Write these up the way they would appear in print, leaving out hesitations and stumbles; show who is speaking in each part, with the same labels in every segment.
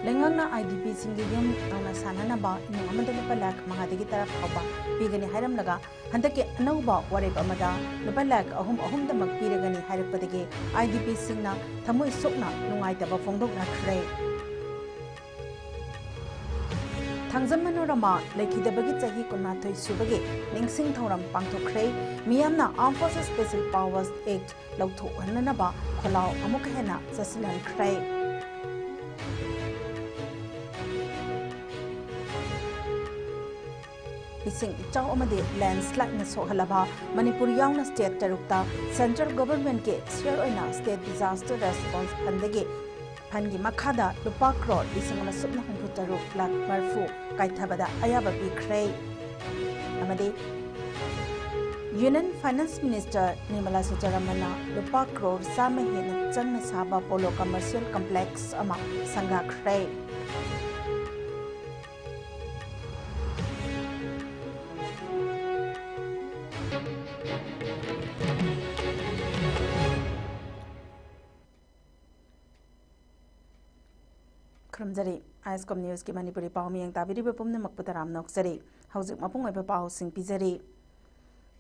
Speaker 1: Lengangna IDP singi yum angna sanana ba imung amada lupa lak mangadagi taraf haba pigani hairam laga handaki anauba warek amada lupa lak ahum damak piragani hairappadagi IDP singna thamoi sokna nungaitaba fongdokna khre Thangjam Manorama Lekidabagi Chahi Kunathoi Subagi Ningsing Thoram Pangthokre Miyamna Armed Forces Special Powers Act Lautho Hananaba Kholau Amuk Hena Sasilan Kre Bising Ichaw Amade landslide na sohalaba Manipuri yauna state tarukta Central Government ke share oina State Disaster Response Pandage Pangi Makada Lupa Crore Isangana Subna Humputaruk Lak Marfu Kaithabada Ayaba Bikre Amade Union Finance Minister Nirmala Sitharaman Lupa Crore Samahina Changna Saba Polo Commercial Complex Ama Sanga Kre Kramjari ISCOM News ki Manipuri pau miyang tabiri bepumna makputaram noksari hauzik mapung oiba pau sing pizari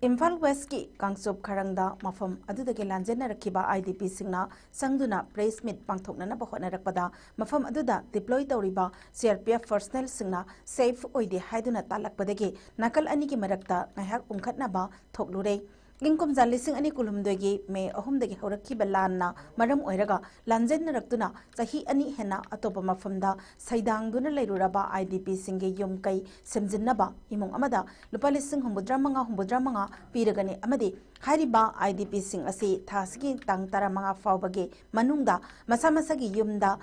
Speaker 1: Imphal West ki Kangsup Kharangda mafam adudagi lanjena rakhiba IDP singna sangduna press meet pangthoknana bahotna rakpada mafam aduda deploy tawriba CRPF personnel singna safe oide haiduna talakpadagi nakal ani ki marakta ngahak ungkhatna ba thoklure Ingkom Zalising Ani Kulumdegi may ahumdagi Horaki Balana, Madam Oiraga, Lanzen Raktuna, Sahi Ani Hena, Atopama Funda, Saidang Duna Leruraba, IDP Singe Yumkai, Semzinaba, Imong Amada, Lupalising Humbudramanga, Piragani Amadi, Hariba, IDP Sing Asi, Taski, Tang Taramanga Faubage, Manunda, Masamasagi Yumda,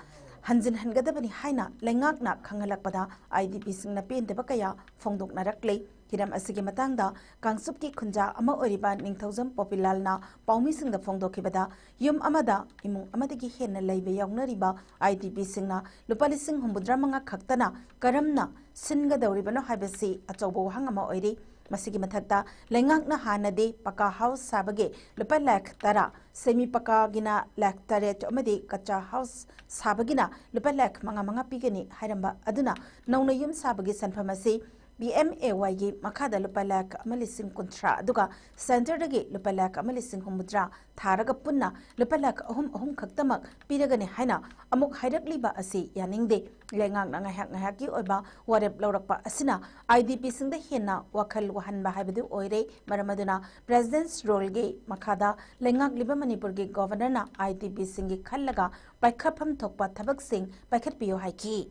Speaker 1: Hanzin Hangadabani Haina, Lengakna, Kangalakpada, IDP Sing Napin de Bakaya, Fongdok Narakle. Hiram asigi matangda Kangsup ki khunja ama oriba ningthaujam populalna paumi singda phongdokibada yum amada imung amadagi henna leibe yawnariba IDP singna lupali sing humbudramanga khaktana karamna singa dawribano haibasi achaubo hangama oiri masigi mathakta lengakna hanade paka house sabage lupa lakh tara semi paka gina lakh tare amadi kacha house sabagina lupa lakh manga pigani hairamba aduna nauna yum sabagi sanphamasi BMAY gi makada lupalak amalising kontra aduga center dagi lupalak amalising humudra tharaga punna lupalak ahum khaktamak piragani haina amuk hairakliba asi yaningde lengang na ngahak gi oiba warep laurakpa asina IDP singda henna wakhal wahanba haibadu oire maramaduna president's role gi makada lengak liba manipur gi governor na IDP singi khallaga paikhapham thokpa thabak sing paikhat piyo haiki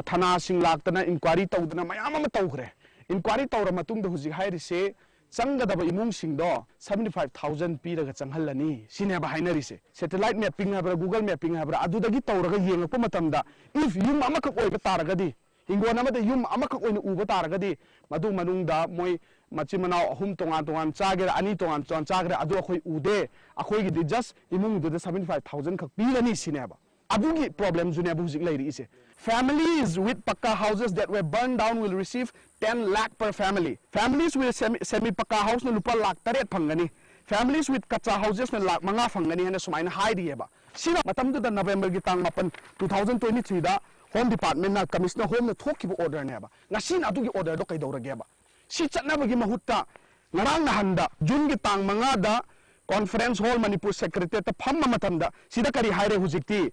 Speaker 2: Thana sing laktana inquiry tawdana mayam ama tawkhre inquiry tawra matungda huji hairise changadaba imung singdo 75000 piraga changhallani sineba hainarise satellite mapping habra google mapping habra adudagi tawraga yengakpa matamda if yum amakak oiba taragadi hingon amada yum amakak oina uba taragadi madu manungda moi machimana ahum tongan chagera ani tongan chagera adu akhoi ude akhoi gi just imung du 75000 khak pirani sineba adugi problem june abu hujik lairi ise families with pakka houses that were burned down will receive 10 lakh per family families with semi pakka house na lupa lakh taret phangani families with kacha houses na lakh manga phangani hena sumaina hairieba sina matamdu da November gi tang 2023 da home department na commissioner home na thokiba order neba ngasin adugi order do kaidorageba si chatnabagi mahutta ngarang na handa June gi tang manga da conference hall Manipur secretary ta phamma matamda sida kari haire hujikti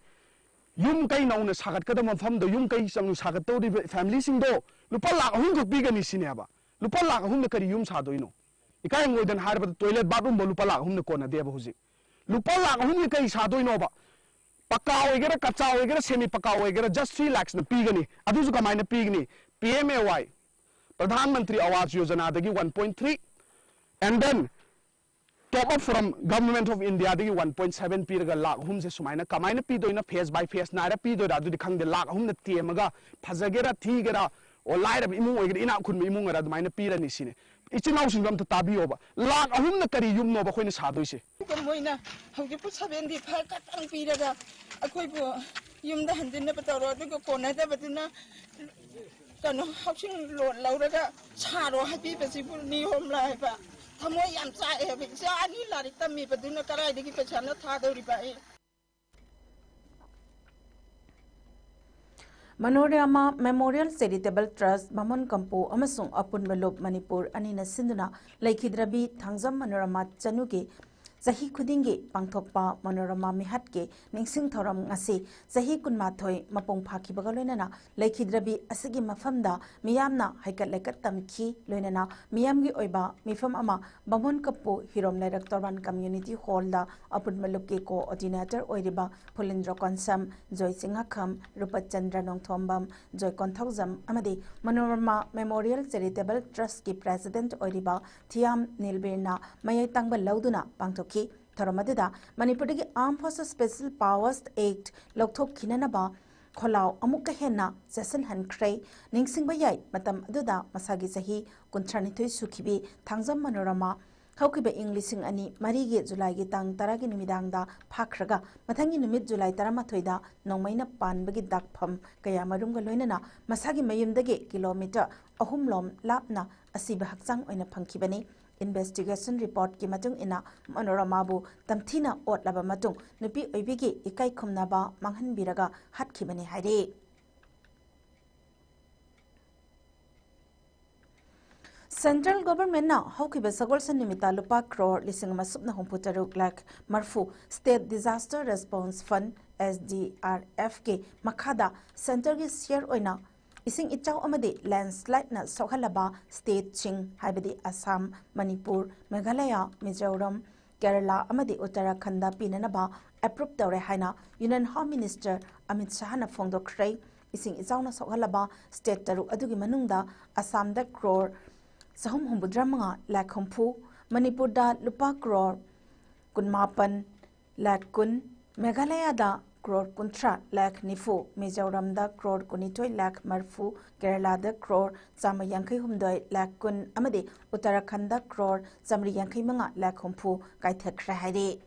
Speaker 2: yum kai nauna sagat kada mafam do yum kai sang sagat to di family sing do lupa lakh ahum ko bigani sineba lupa lakh ahum na kari yum sa doino ikai ngoidan harba toilet bathroom bo lupa lakh ahum na kona deba huji lupa lakh ahum ni kai sa doino ba pakka oigera kacha oigera semi pakka oigera just 3 lakhs na pigani adu su kamai na pigni PMAY Pradhan Mantri Awas Yojana dagi 1.3 and then top up from government of India dagi 1.7 piraga lakh hum se sumaina kamaina pi doina phase by phase naira pi doida adu dikhang de lakh hum na tiemaga phajagera thigera o laira imung oigera ina khun imung ara dumaina pirani sine ichinaw singam ta tabiyo ba lakh hum na kari yum no ba khoina sadoise
Speaker 3: moina hauji pu 75 ka tang piraga akhoi bu yum da hanjin na pataro adu ko kona da batuna kano housing loan lauraga saro habi basi bu ni hom lai ba थमोय याम चाए बिचा आनी लारिक तमी बदुना कराइदगी पैसाना थादौरिबा ए
Speaker 1: Manorama memorial charitable trust बामन कंपो अमसुंग अपुन बलोब Manipur अनिना सिंधुना लेखिद्रबी Thangjam Manorama चनुगे Zahi Kudingi, Pangtokpa, Monorama Mihatke, Ningsing Thoram Ngasi, Zahi Kunmathoi, Mapong Paki Bagalonana, Lakidrabi, Asigi Mafamda, Miyamna, Haikat Lekat Tamki, Lunana, Miyamgi Oiba, Mifam Ama, Bamon Kapu, Hirom Ledaktoran Community Hall, da, Upon Maluki Coordinator Oiriba, Pulindro Konsam, Joy Singakam, Rupert Chandra Nong Tombam, Joy Kontauzam, Amadi, Monorama Memorial Charitable Trust ki President Oiriba, Tiam Nilbirna, Mayatangba Lauduna, Pangtok Tharamadida, Manipuri Armed Forces Special Powers Act, Loktok Kinanaba, Kolau, Amuka Hena, Session Han Cray, Ningsing Bayai, Matam Duda, Masagi Sahi, Kuntranito Sukibi, Tangzam Manorama, Haukibe Englishing Ani, Marigi, July Gitang, Taragi Midanga, Pakraga, Matangi Mid July Taramatoida, Nomaina Pan, Bagi Dak Pum, Kayamarunga Lunana, Masagi Mayundagi, kilometer, Ahumlom, Lapna, Asiba Haksang on a Punkibani. Investigation report ki matung ina Manorama bu tamthina ot laba matung nupi oibigi ikai khumnaba manghan biraga hat khibani haire Central government na haukiba sagol san nimita lupa crore lising masupna humputaruk lak marfu State Disaster Response Fund SDRF ke makhada center gi share oina Ising ichaw amadi landslide na sohalaba state ching haibadi Assam, Manipur, Meghalaya, Mizoram, Kerala amadi Uttarakhanda pinanaba approve dawre haina Union Home Minister Amit Shah na phongdokhrei ising ichaw na sohalaba state taru adugi manungda Assam da crore sahum humbudramanga lakh humpu Manipur da lupa crore kunmapan lakh kun Meghalaya da crore kuntra lakh nifu Mizoram da crore kunitoi lakh marfu Kerala da crore chamayankai humdoi lakh kun amadi Uttarakhand da crore chamri yankai manga lakh humpu kaithakra haire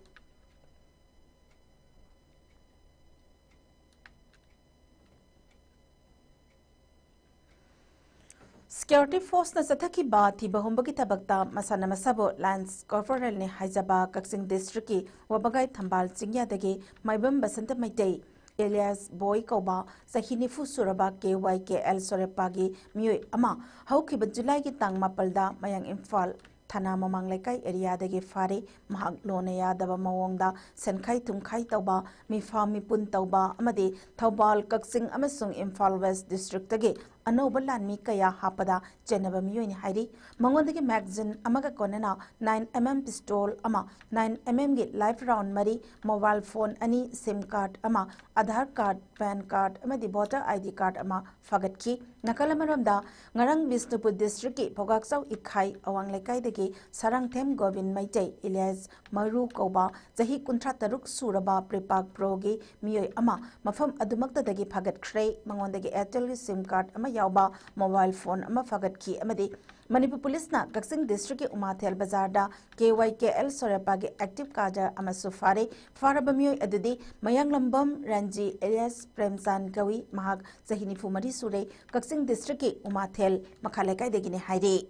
Speaker 1: Security Force na sathaki ba thi bahumbagi tabakta masana masabo Lance Corporal ne Haijaba Kaksing District ki wabagai thambal chingya dagi maibam basanta maitei Elias Boy Koba Sahini Fusuraba KYKL Sorepagi Miyoi Ama Haukiba July ki tang mapalda Mayang Imphal Thana Mamang Lekai area dagi fare mahak lonaya daba mawongda senkai tumkai tauba mifa mipun tauba amadi Thaubal Kaksing amasung Imphal West District dagi Anoba Lanmi Kaya Hapada Jenaba Miyoni Hairi Mangondagi magazine Amaga Konena 9mm pistol Ama 9mm gi live round Mari mobile phone Ani SIM card Ama Aadhaar card PAN card Amadi voter ID card Ama Fagat ki Nakalamaramda Ngarang Bisnupur District ki Pogaksaw Ikhai Awang Lekai dagi Sarang Them Govin Maitei Elias Maru Koba Zahi Kuntra Taruk Suraba Prepak Progi Miyoi Ama Mafam Adumakta dagi Fagat Khrei Mangondagi Airtel SIM card Ama Yauba mobile phone ama fagat ki amadi Manipur Police na Kaksing District ki Umathel Bazar da KYKL Sorapa gi active kaja ama sufare farabamyoy adudi Mayang Lambam Ranji Elias Premsan Gawi mahag sahini fumari sure Kaksing District ki Umathel makhalekai degine haire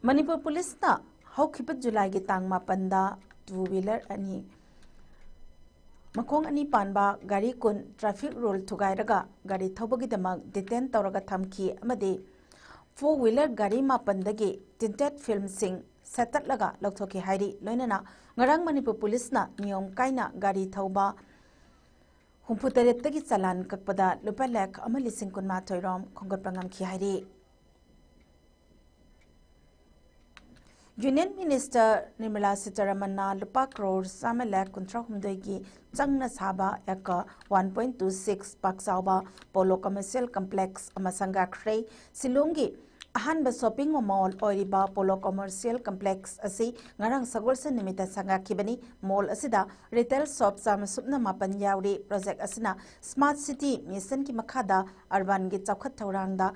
Speaker 1: Manipur Police na haukipat July gi tang mapanda two-wheeler ani Makong ani panba gari kun traffic rule thugairaga gari thobagidamag detain tawraga thamki amadi four-wheeler gari mapandagi tinted film sing setatlaga loktoki hairi loinana ngarang Manipur Police na niyom kaina gari thauba humputarettagi chalan kakpada lupa lakh amali singkun ma thoirom khongot pangam ki hairi Union Minister Nirmala Sitharaman na lupa crore sama lakh kuntra humdoi changna saba eka 1.26 paksauba polo commercial complex amasanga khrei silongi ahanba shopping mall oiriba polo commercial complex asi ngarang sagolsa nimita sanga kibani mall asida retail shop sama supna mapan yauri project asina smart city mission ki makhada urban gi chawkhat thorangda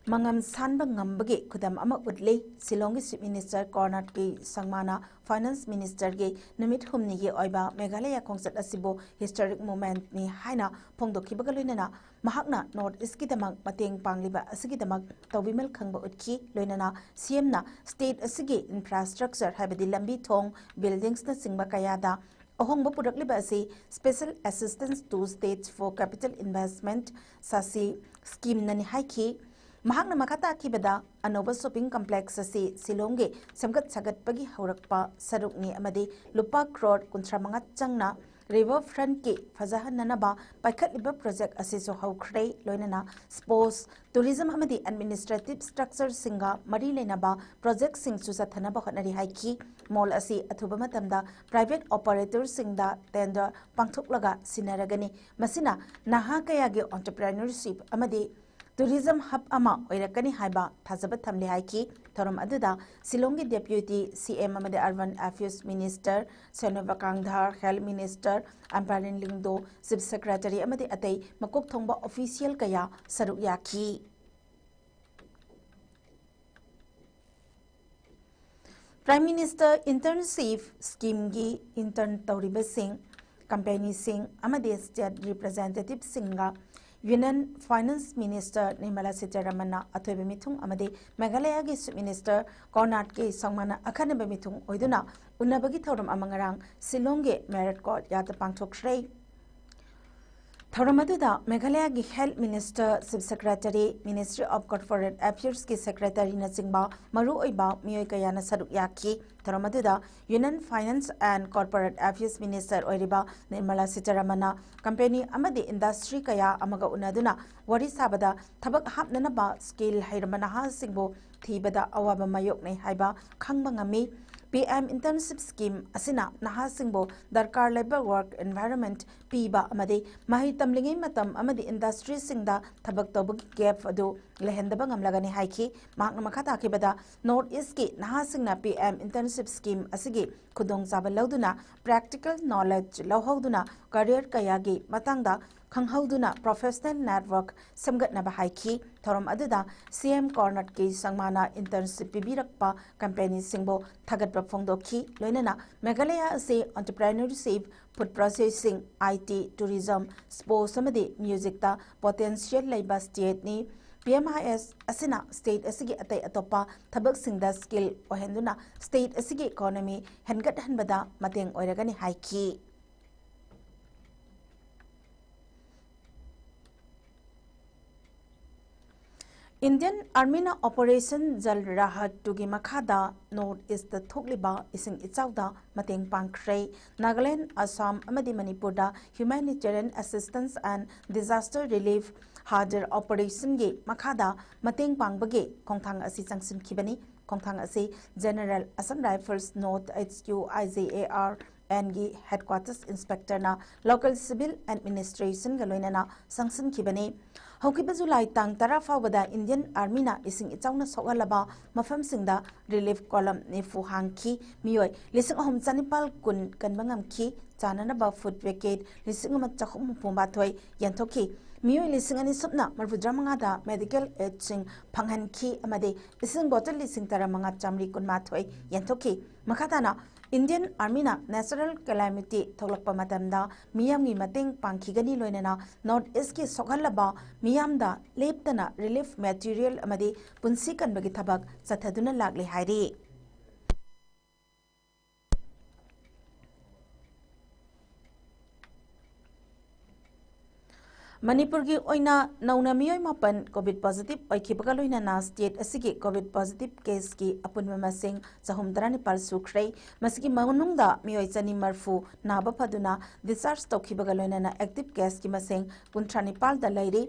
Speaker 1: mangam sanba ngambage kudam ama utle Silongi Chief Minister Cornat ki sangmana Finance Minister ge numit humni ge oiba Meghalaya khongsat asibo historic moment ni haina phongdokhibaga loinana mahakna North East ki damang mateng pangliba asigi damang tawimel khangba utki loinana CM na state asigi infrastructure habadi lambi thong buildings na singba kayada ahongba purakliba asi special assistance to states for capital investment sasi scheme nani haiki mahakna makata kibada anoba shopping complex asi Silonge samgat sagat pagi haurakpa sarukni amadi lupa crore kuntramanga changna river front ki fazahan nanaba paikhat liba project asi so haukhre loinana sports tourism amadi administrative structure singa mari lenaba project sing su sathanaba hotnari haiki mall asi athuba matamda private operators singda tender pangthoklaga sinaragani masina naha kaya ge entrepreneurship amadi tourism hub ama oirakani haiba thajaba thamle haiki thorom aduda Silongi deputy CM amade urban affairs minister Senova Kangdhar health minister Amparin Lingdo chief secretary amade atei makok thongba official kaya saruk yaki Prime Minister internship scheme gi intern tawriba sing company sing amade state representative singa Union Finance Minister Nirmala Sitharaman athoiba mithung amade Meghalaya gi Chief Minister Cornat ki sangmana akhanaba mithung oiduna unabagi thoram amangarang Silonge Merit Court yata pangthokhrei Thoramaduda Meghalaya gi Health Minister Chief Secretary Ministry of Corporate Affairs ki Secretary na chingba maru oiba miyoi kayana saruk yaki Thoramaduda Union Finance and Corporate Affairs Minister oiriba Nirmala Sitharaman company amadi industry kaya amaga unaduna wari sabada thabak hapnanaba skill hairamana ha singbo thibada awaba mayoknei haiba khangba ngami PM internship scheme asina naha singbo darkar labor work environment piba amadi mahi tamlingai matam amadi industry singda thabak tobagi gap adu lehendaba ngamlagani haiki makna makhata kibada North East ki naha singna PM internship scheme asigi khudong chaba lauduna practical knowledge lohhoduna career kayagi matangda khanghauduna professional network samgatnaba haiki thorom aduda CM Cornat ki sangmana internship pibirakpa company singbo thagatpa phongdokhi loinana Meghalaya ase entrepreneurship food processing IT tourism sports amadi music ta potential laiba state ni PMIS asina state asigi atai atopa thabak singda skill ohenduna state asigi economy hengat hanbada mateng oiragani haiki Indian Army na Operation Jal Rahat tugi makhada North East the thokliba ising ichawda mateng pangkhrei Nagaland Assam amadi Manipur da humanitarian assistance and disaster relief harder operation ge makhada mateng pangbage khongthang asi changsim khibani khongthang asi General Assam Rifles North HQ IJAR NG headquarters inspector na local civil administration galoinana sanction khibani Hokiba July tang tara fawada Indian Army na ising ichawna sogalaba mafam singda relief column ni fu hangki miyoi lising ahom chanipal kun kanbangam ki chanana ba food packet lising ma chakhum pumba thoi yanthokhi miyoi lising ani supna marfudra manga da medical aid sing phanghan ki amade ising bottle lising tara manga chamri kun ma thoi yanthokhi makhatana Indian Army na natural calamity thoklakpa matamda miyamgi mateng pangkhigani loinana North East ki sokhalaba miyamda leptana relief material amadi punsi kanbagi thabak chathaduna lagle hairi Manipur gi oina nauna miyoi mapan COVID positive oikhibaga loinana state asigi COVID positive case ki apunma masing chahumdarani pal sukhrei masigi manungda miyoi chani marfu naba phaduna discharge tokhibaga loinana active case ki masing kuntrani pal da lairi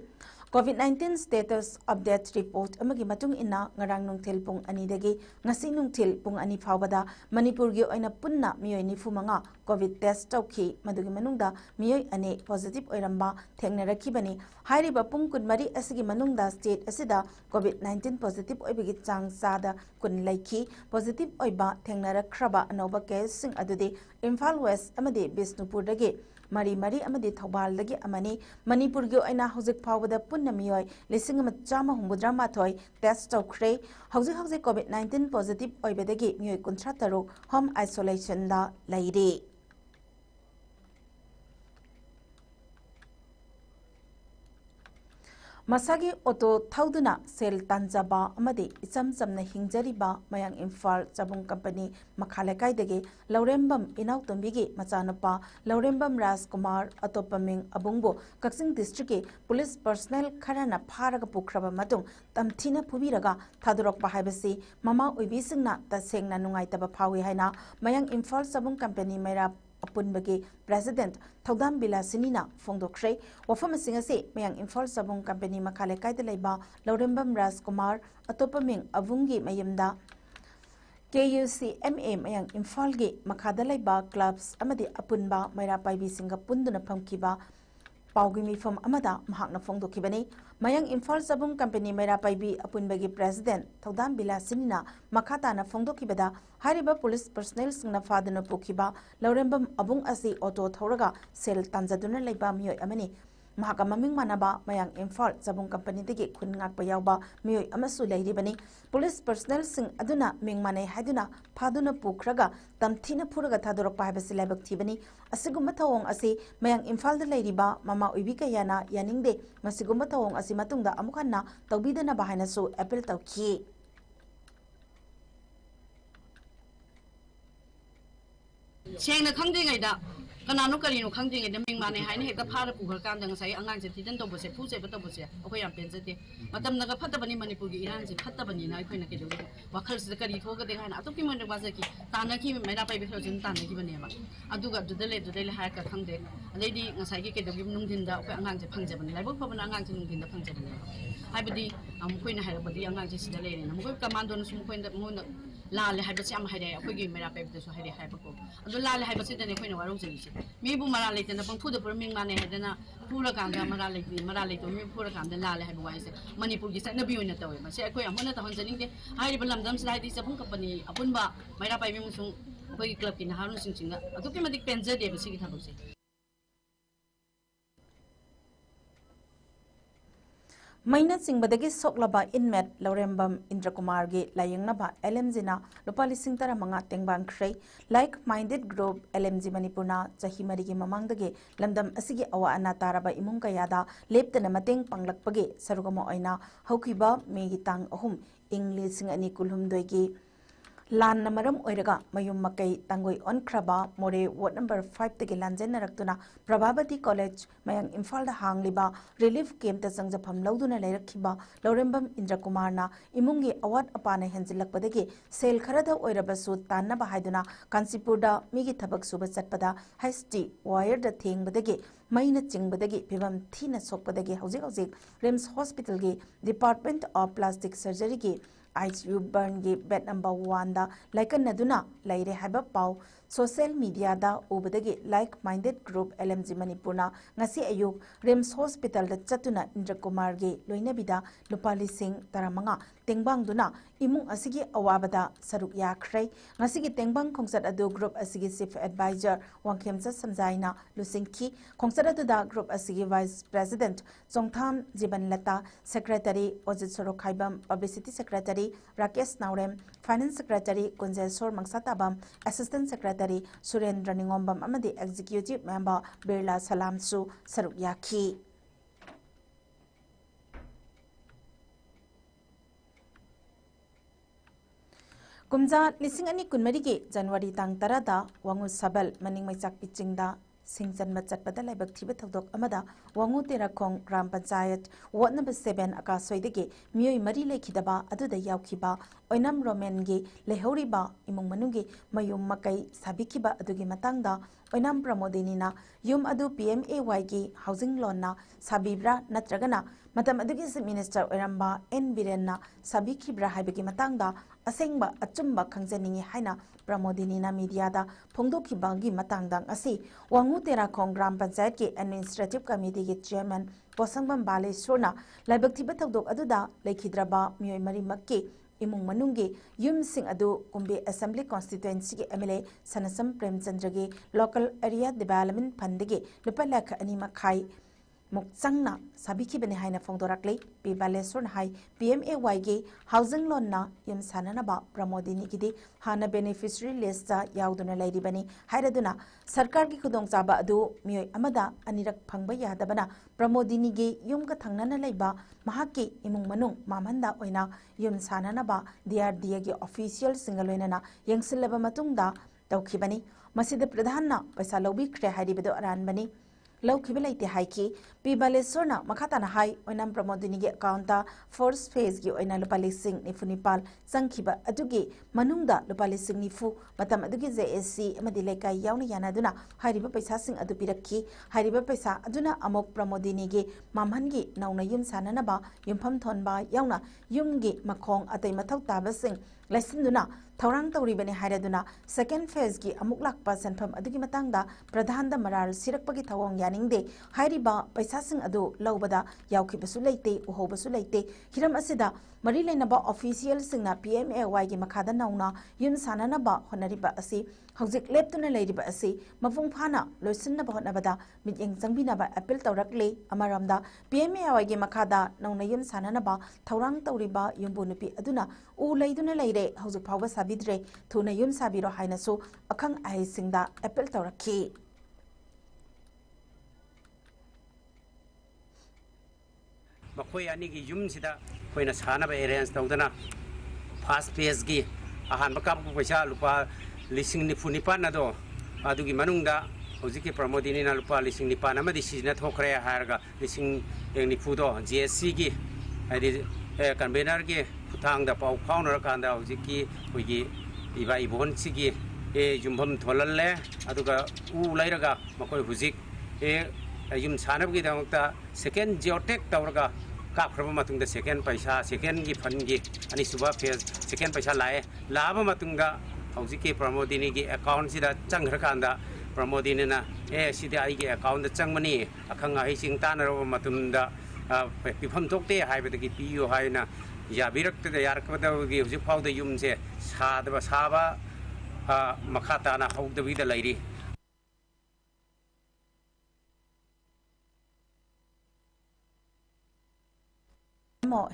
Speaker 1: COVID-19 status update report amagi matung ina ngarang nungthil pung ani dagi ngasi nungthil pung ani phawbada Manipur gi oina punna miyoi nifu manga COVID test tokhi madugi manungda miyoi ani positive oiramba thengnarakibani hairiba pung kun mari asigi manungda state asida COVID-19 positive oibigi chang sada kun laiki positive oiba thengnarakhraba anoba case sing adudi Imphal West amadi Bisnupur dagi mari mari amadi thobaldagi amani manipur gi aina hojik phawada punna miyoi lising ma chama hungudra mathoi test tokre hojik covid 19 positive oibadagi miyoi kunthra taru home isolation da laire Masagi auto thauduna sel tanjaba amadi icham chamna hingjariba mayang Imphal Chabung Company makhalekai dege Laurembam Inautombigi machanapa Laurembam Rajkumar atopaming abungbo Kaksing district ke police personnel kharana pharaga pukraba matung tamthina phubiraga thadurokpa haibasi mama oibisingna tasengna nungaitaba phawi haina mayang Imphal Chabung Company maira apunbagi president Thaudam Bilasinina Fongdokre wafam singase mayang Imphal Chabung Company makhale kaida leiba Laurembam Rajkumar atopaming avungi mayamda KUCMA mayang Imphal gi makhada leiba clubs amadi apunba maira paibi singa punduna phamkiba paugi mifam amada mahakna fongdokibani mayang Imphal Chabung Company maira paibi apunbagi president Thaudam Bilasinina makhatana fongdokibada hariba police personnel singna faduna pukhiba Laurembam abung asi auto thoraga sel tanjaduna leiba miyoi amani mahaka maming manaba mayang Imphal Chabung Company degi khungak payawba miyoi amasu leiribani police personnel sing aduna mingmane haduna phaduna pukraga tamthina phuraga thadorok paibasi lebak thibani asigumba thawong asi mayang Imphal da leiriba mama uibi kayana yaningde masigumba thawong asi matungda amukhanna tawbidana bahina su appeal tawki
Speaker 4: Seng na khangdingayda kanano karino khangdingayda mingmane haina hekta phara pukhakanda ngasai angangse thidan tobose phuse batobose akoi yam penjate matam naga phatabani manipur gi iran se phatabani na akoi na kedo wakhal se kari thoga de haina atoki man ba ki tana ki mera pai be thojin tana ki bane ma aduga dudale ha ka khangde aleidi ngasai gi kedo gi nungdinda akoi angangse phangjabani laibok phabana angangse nungdinda phangjabani haibadi amkoi na haibadi angangse sida leine na mukoi commando nu sumkoi na mo लाल है बच्चे हम हरे कोई game मेरा पेप दसो हरे है बको अदो लाल है बच्चे दने कोई न वारो जलिसे मी बु मरा लेते न पंफु द पर मिंग माने है दना पूरा काम दा मरा लेते मी पूरा काम दा लाल है बवाई से मणिपुर की सने भी होने तवे मसे कोई हमने त हन जनिंग दे हाई बलम दम सलाइ दि सबुं कंपनी अपुनबा मेरा पाइ मी मुसुं कोई क्लब की नहारु सिंग सिंग अदो के मदिक पेंजर दे बसी की थाबसे
Speaker 1: Maina singbadagi soklaba inmet Laurembam Indrakumar gi layingnaba LMG na lupa lising tara mga tengbang kray like-minded group LMG Manipurna chahi marigi mamangdagi lamdam asigi awa ana taraba imung kayada leptana mateng panglakpagi sarugamo oina haukiba megi tang ahum English sing ani kulhum doigi Lan namaram oiraga mayum makai tangoi on kraba more ward number 5 tege lanjen narakuna Prabhabati College mayang Imphal da hangliba relief camp ta sangjapam lauduna leirakhiba Laurembam Indrakumar na imungi award apana henjilakpadagi sel kharada oirabasu tanna bahaiduna Kansipur da migi thabak suba chatpada HT wire da thengbadagi maina chingbadagi pibam thina sokpadagi hojik Rims Hospital gi Department of Plastic Surgery gi ICU burn gi bed number 1 da laikan naduna laire haba pau social media da ubadagi like-minded group LMG Manipurna ngasi ayuk Rims Hospital da chatuna Indrakumar gi loinabida lupali sing taramanga tengbang duna imung asigi awabada saruk yakhrei ngasi gi tengbang khongsat adu group asigi chief advisor wangkhemsa samjaina lusingki khongsat adu da group asigi vice president Chongtham Jibanlata secretary Ojit Sorokhaibam publicity secretary Rakesh Naurem finance secretary Kunjal Sor Mangsatabam assistant secretary Surendra Ningombam amadi executive member Birla Salam su saruk yakhi Kumja lising ani kunmarigi January tang tarada wangu sabal maning mai chak pichingda singjan machat pada laibak thiba thodok amada wangu terakhong gram panchayat ward number 7 aka soidege miyoi mari lekhidaba aduda yaukhiba oinam roman gi lehoriba imung manungi mayum makai sabikiba adugi matangda oinam pramodini na yum adu PMAY gi housing loan na sabibra natragana matam adugi minister oiramba N Birenna sabikibra haibagi matangda asengba achumba khangjaningi haina Pramodini na media da phongdoki bagi matangdang asi wangu tera khong gram panchayat ki administrative committee ki chairman Posangbam Baleshwarna laibak thiba thodok aduda lekhidraba miyoi mari makki इमुंग मनुंगी युम सिंग अदु कुंबे assembly constituency के MLA Sanasam Premchandra के local area development fund के लुपा लाख अनि मखाई मुक्चंगना साबिकी बने हाइना फोंदोरकले पी बालेश्वर हाई PMAY के हाउसिंग लोन ना यम साननबा प्रमोदिनी की हाना बेनिफिशियरी लिस्ट याउदुना लैरिबनी हाइरदुना सरकार की खुदोंचाबा अदु मियोय अमदा अनिरक फंगबा यादबना प्रमोदिनी के युम का थंगनना लैबा महाके इमुंग मनुंग मामंदा ओइना युम साननबा DRDA के ऑफिशियल सिंगल ओइना यंगसिलबा मतुंगदा तौखिबनी मसिद प्रधानना पैसा लौबिख्रे हाइरिबदो अरानबनी लौखिबे लैते हाइकी पी बालेश्वरना मखाताना हाई ओइनाम प्रमोदिनी के अकाउंटा फर्स्ट फेज की ओइना लुपा लिसिंग निफुनिपाल संखिबा अदुगी मनुंगदा लुपा लिसिंग निफु मतम अदुगी JSC अमदि लेकाई यावना यानादुना हाइरिबा पैसा सिंग अदु पिरक्की हाइरिबा पैसा अदुना अमोक प्रमोदिनी के मामहनगी नौना युम साननबा युमफम थोनबा यावना युमगी मखोंग अतै मथौ ताबसिंग लैसिंदुना थौरांग तौरीबने हाइरदुना सेकेंड फेज की अमुक लाक्पा सेंफम अदुगी मतंगदा प्रधान दा मराल सिरकपगी थवोंग यानिंगदे हाइरिबा पैसासिंग अदु लौबदा याउखिबसु लैते उहोबसु लैते हिरम असिदा मरी लेनबा ऑफिशियल सिंगना PMAY की मखादा नौना युन साननबा होनरिबा असि हौजिक लेप्तुना लैरिबा असि मफुंग फाना लोइसिनबा होनबदा मियेंग जंगबिनबा अपील तौरकले अमरमदा PMAY की मखादा नौना युन साननबा थौरांग तौरिबा युम्बु नुपी अदुना उ लैदुना लैरे हौजिक फावबा साबिद्रे थुना युम साबिरो हाइनसु अखंग आइसिंगदा अपील तौरखी
Speaker 5: मखोई अनी की युम सिदा कोई सानब एरेंज तौदना फास्ट फेज की अहानब काबु पैसा लुपा लिसिंग निफु निपान अदो अदुगी मनुंगदा हौजिकी प्रमोदिनी ना लुपा लिसिंग निपान अमदि सिजना थोखरे हारगा लिसिंग एंग निफुदो JSC की हाइदि कन्वेनर की खुथांगदा पाउ फाउनर कांदा हौजिकी कोई इबा इबोन सिगी युमभम थोलल्ले अदुगा उ लैरगा मखोई हुजिक युम सानबगी दमक्ता सेकेंड जियोटेक तौरगा काख्रब मतुंगदा सेकेंड पैसा सेकेंड की फंड की अनि सुबा फेज सेकेंड पैसा लाए लाब मतुंगदा हौजिकी प्रमोदिनी की अकाउंट सिदा चंग्रकांदा प्रमोदिनी ना सिदा आइगे अकाउंट चंगमनी अखंग आइसिंग तानरब मतुंगदा पिफम थोक्ते हाइबदगी पियो हाइना याबिरक्तदा यारकबदगी हौजिक फाउदा युमसे सादबा साबा मखाताना हौदबिदा लैरी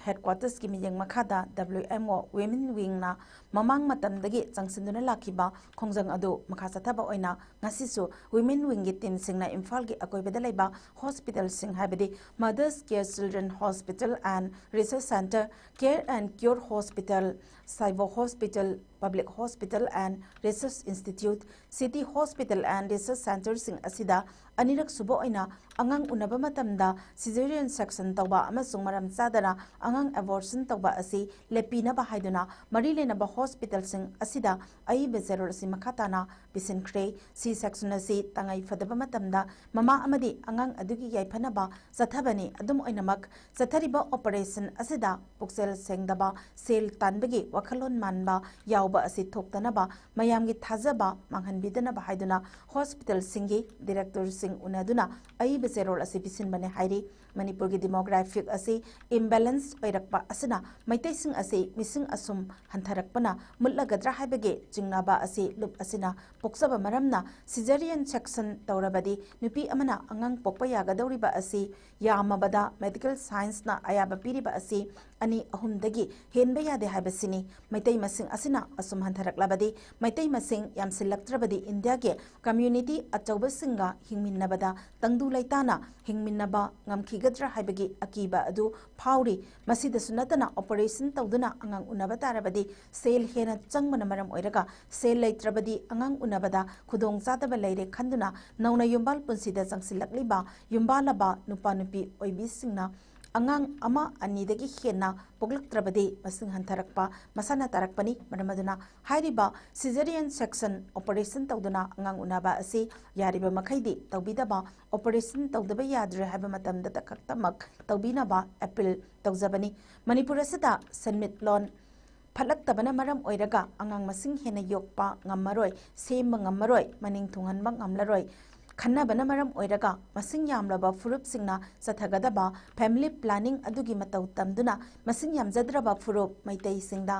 Speaker 1: हेडक्वार्टर्स की मियंग मखादा WMO women wing ना ममांग मतमदगी चंगसिंदुना लाखिबा खोंजंग अदु मखा सथाबा ओइना ngasisu women wing की टीम सिंगना इम्फाल की अकोइबदा लैबा हॉस्पिटल सिंग हाइबदी mothers care children hospital and research centre care and cure hospital साइबो hospital public hospital and research institute city hospital and research centre सिंग असिदा अनिरक सुबो ओइना अंगांग उनबा मतमदा सिजेरियन सेक्शन तौबा अमसुंग मरम चादना अंगांग एबॉर्शन तौबा असि लेपिनबा हाइदुना मरी लेनबा हॉस्पिटल सिंग असिदा अई बेजेरोल असि मखाताना बिसिनख्रे सी सेक्शन असि तंगाई फदबा मतमदा ममा अमदी अंगांग अदुगी याइफनबा सथबनी अदुम ओइनमक सथरिबा ऑपरेशन असिदा पुक्सेल सेंगदबा सेल तानबगी वखलोन मानबा यावबा असि थोक्तनबा मयामगी थाजबा मांगहनबिदनबा हाइदुना हॉस्पिटल सिंगी डायरेक्टर सिंग उनदुना अई बेजेरोल असि बिसिनबने हाइरी मणिपुर की डेमोग्राफिक असि इम्बैलेंस ओइरकपा असना मैतैसिंग असि मिसिंग असुम हंथरकपना मुल्लगद्रा हाइबगे चिंगनाबा असि लुप असना पोक्सबा मरमना सिजेरियन सेक्शन तौरबदी नुपी अमना अंगांग पोक्पा यागदौरिबा असि यामबदा मेडिकल साइंस ना अयाबा पीरिबा असि अनि अहुमदगी हेनबा यादे हाइबसिनी मैतै मसिंग असना असुम हंथरकलाबदी मैतै मसिंग यामसिलक्त्रबदी इंडिया के community अचौबसिंगा हिंगमिन्नबदा तंगदु लैताना हिंगमिन्नबा ngamkhigatra haibagi akiba adu phauri masida sunatana operation tawduna angang unaba tarabadi sel hena changmana maram oiraga sel leitrabadi angang unabada khudong chadaba leire khanduna nauna yumbal punsida changsilakliba yumbalaba nupa nupi oibi singna angang ama anidagi hena poglaktrabadi masing hantarakpa masana tarakpani maramaduna hairiba cesarean section operation tawduna angang unaba asi yariba makhaidi tawbidaba operation tawdaba yadre haba matamda takaktamak tawbinaba appeal tawjabani manipur asida submit loan फलक्तबना मरम ओइरगा अंगांग मसिंग हेना योक्पा ngammaroi sem ngammaroi maning thungan bang ngamlaroi खन्नबना मरम ओइरगा मसिंग यामलबा फुरुप सिंगना सथगदबा family planning अदुगी मतौ तमदुना मसिंग यामजद्रबा फुरुप Meitei सिंगदा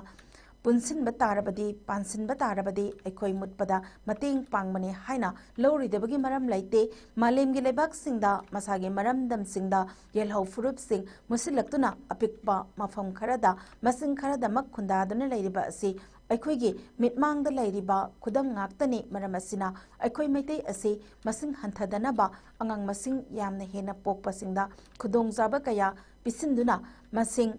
Speaker 1: पुनसिनबा तारबदी पानसिनबा तारबदी अखोई मुतपदा मतेंग पांगबने हाइना लौरिदबगी मरम लैते मालेमगी लेबाक सिंगदा मसागे मरमदम सिंगदा येलहौ फुरुप सिंग मुसिलक्तुना अपिकपा मफम खरदा मसिंग खरदा मक खुंदादुना लैरिबा असि अखोईगी मिटमांगदा लैरिबा खुदम ngaktani maram asina अखोई मैतै असि मसिंग हंथदनबा अंगांग मसिंग यामना हेना पोकपसिंगदा खुदोंजाबा कया पिसिंदुना मसिंग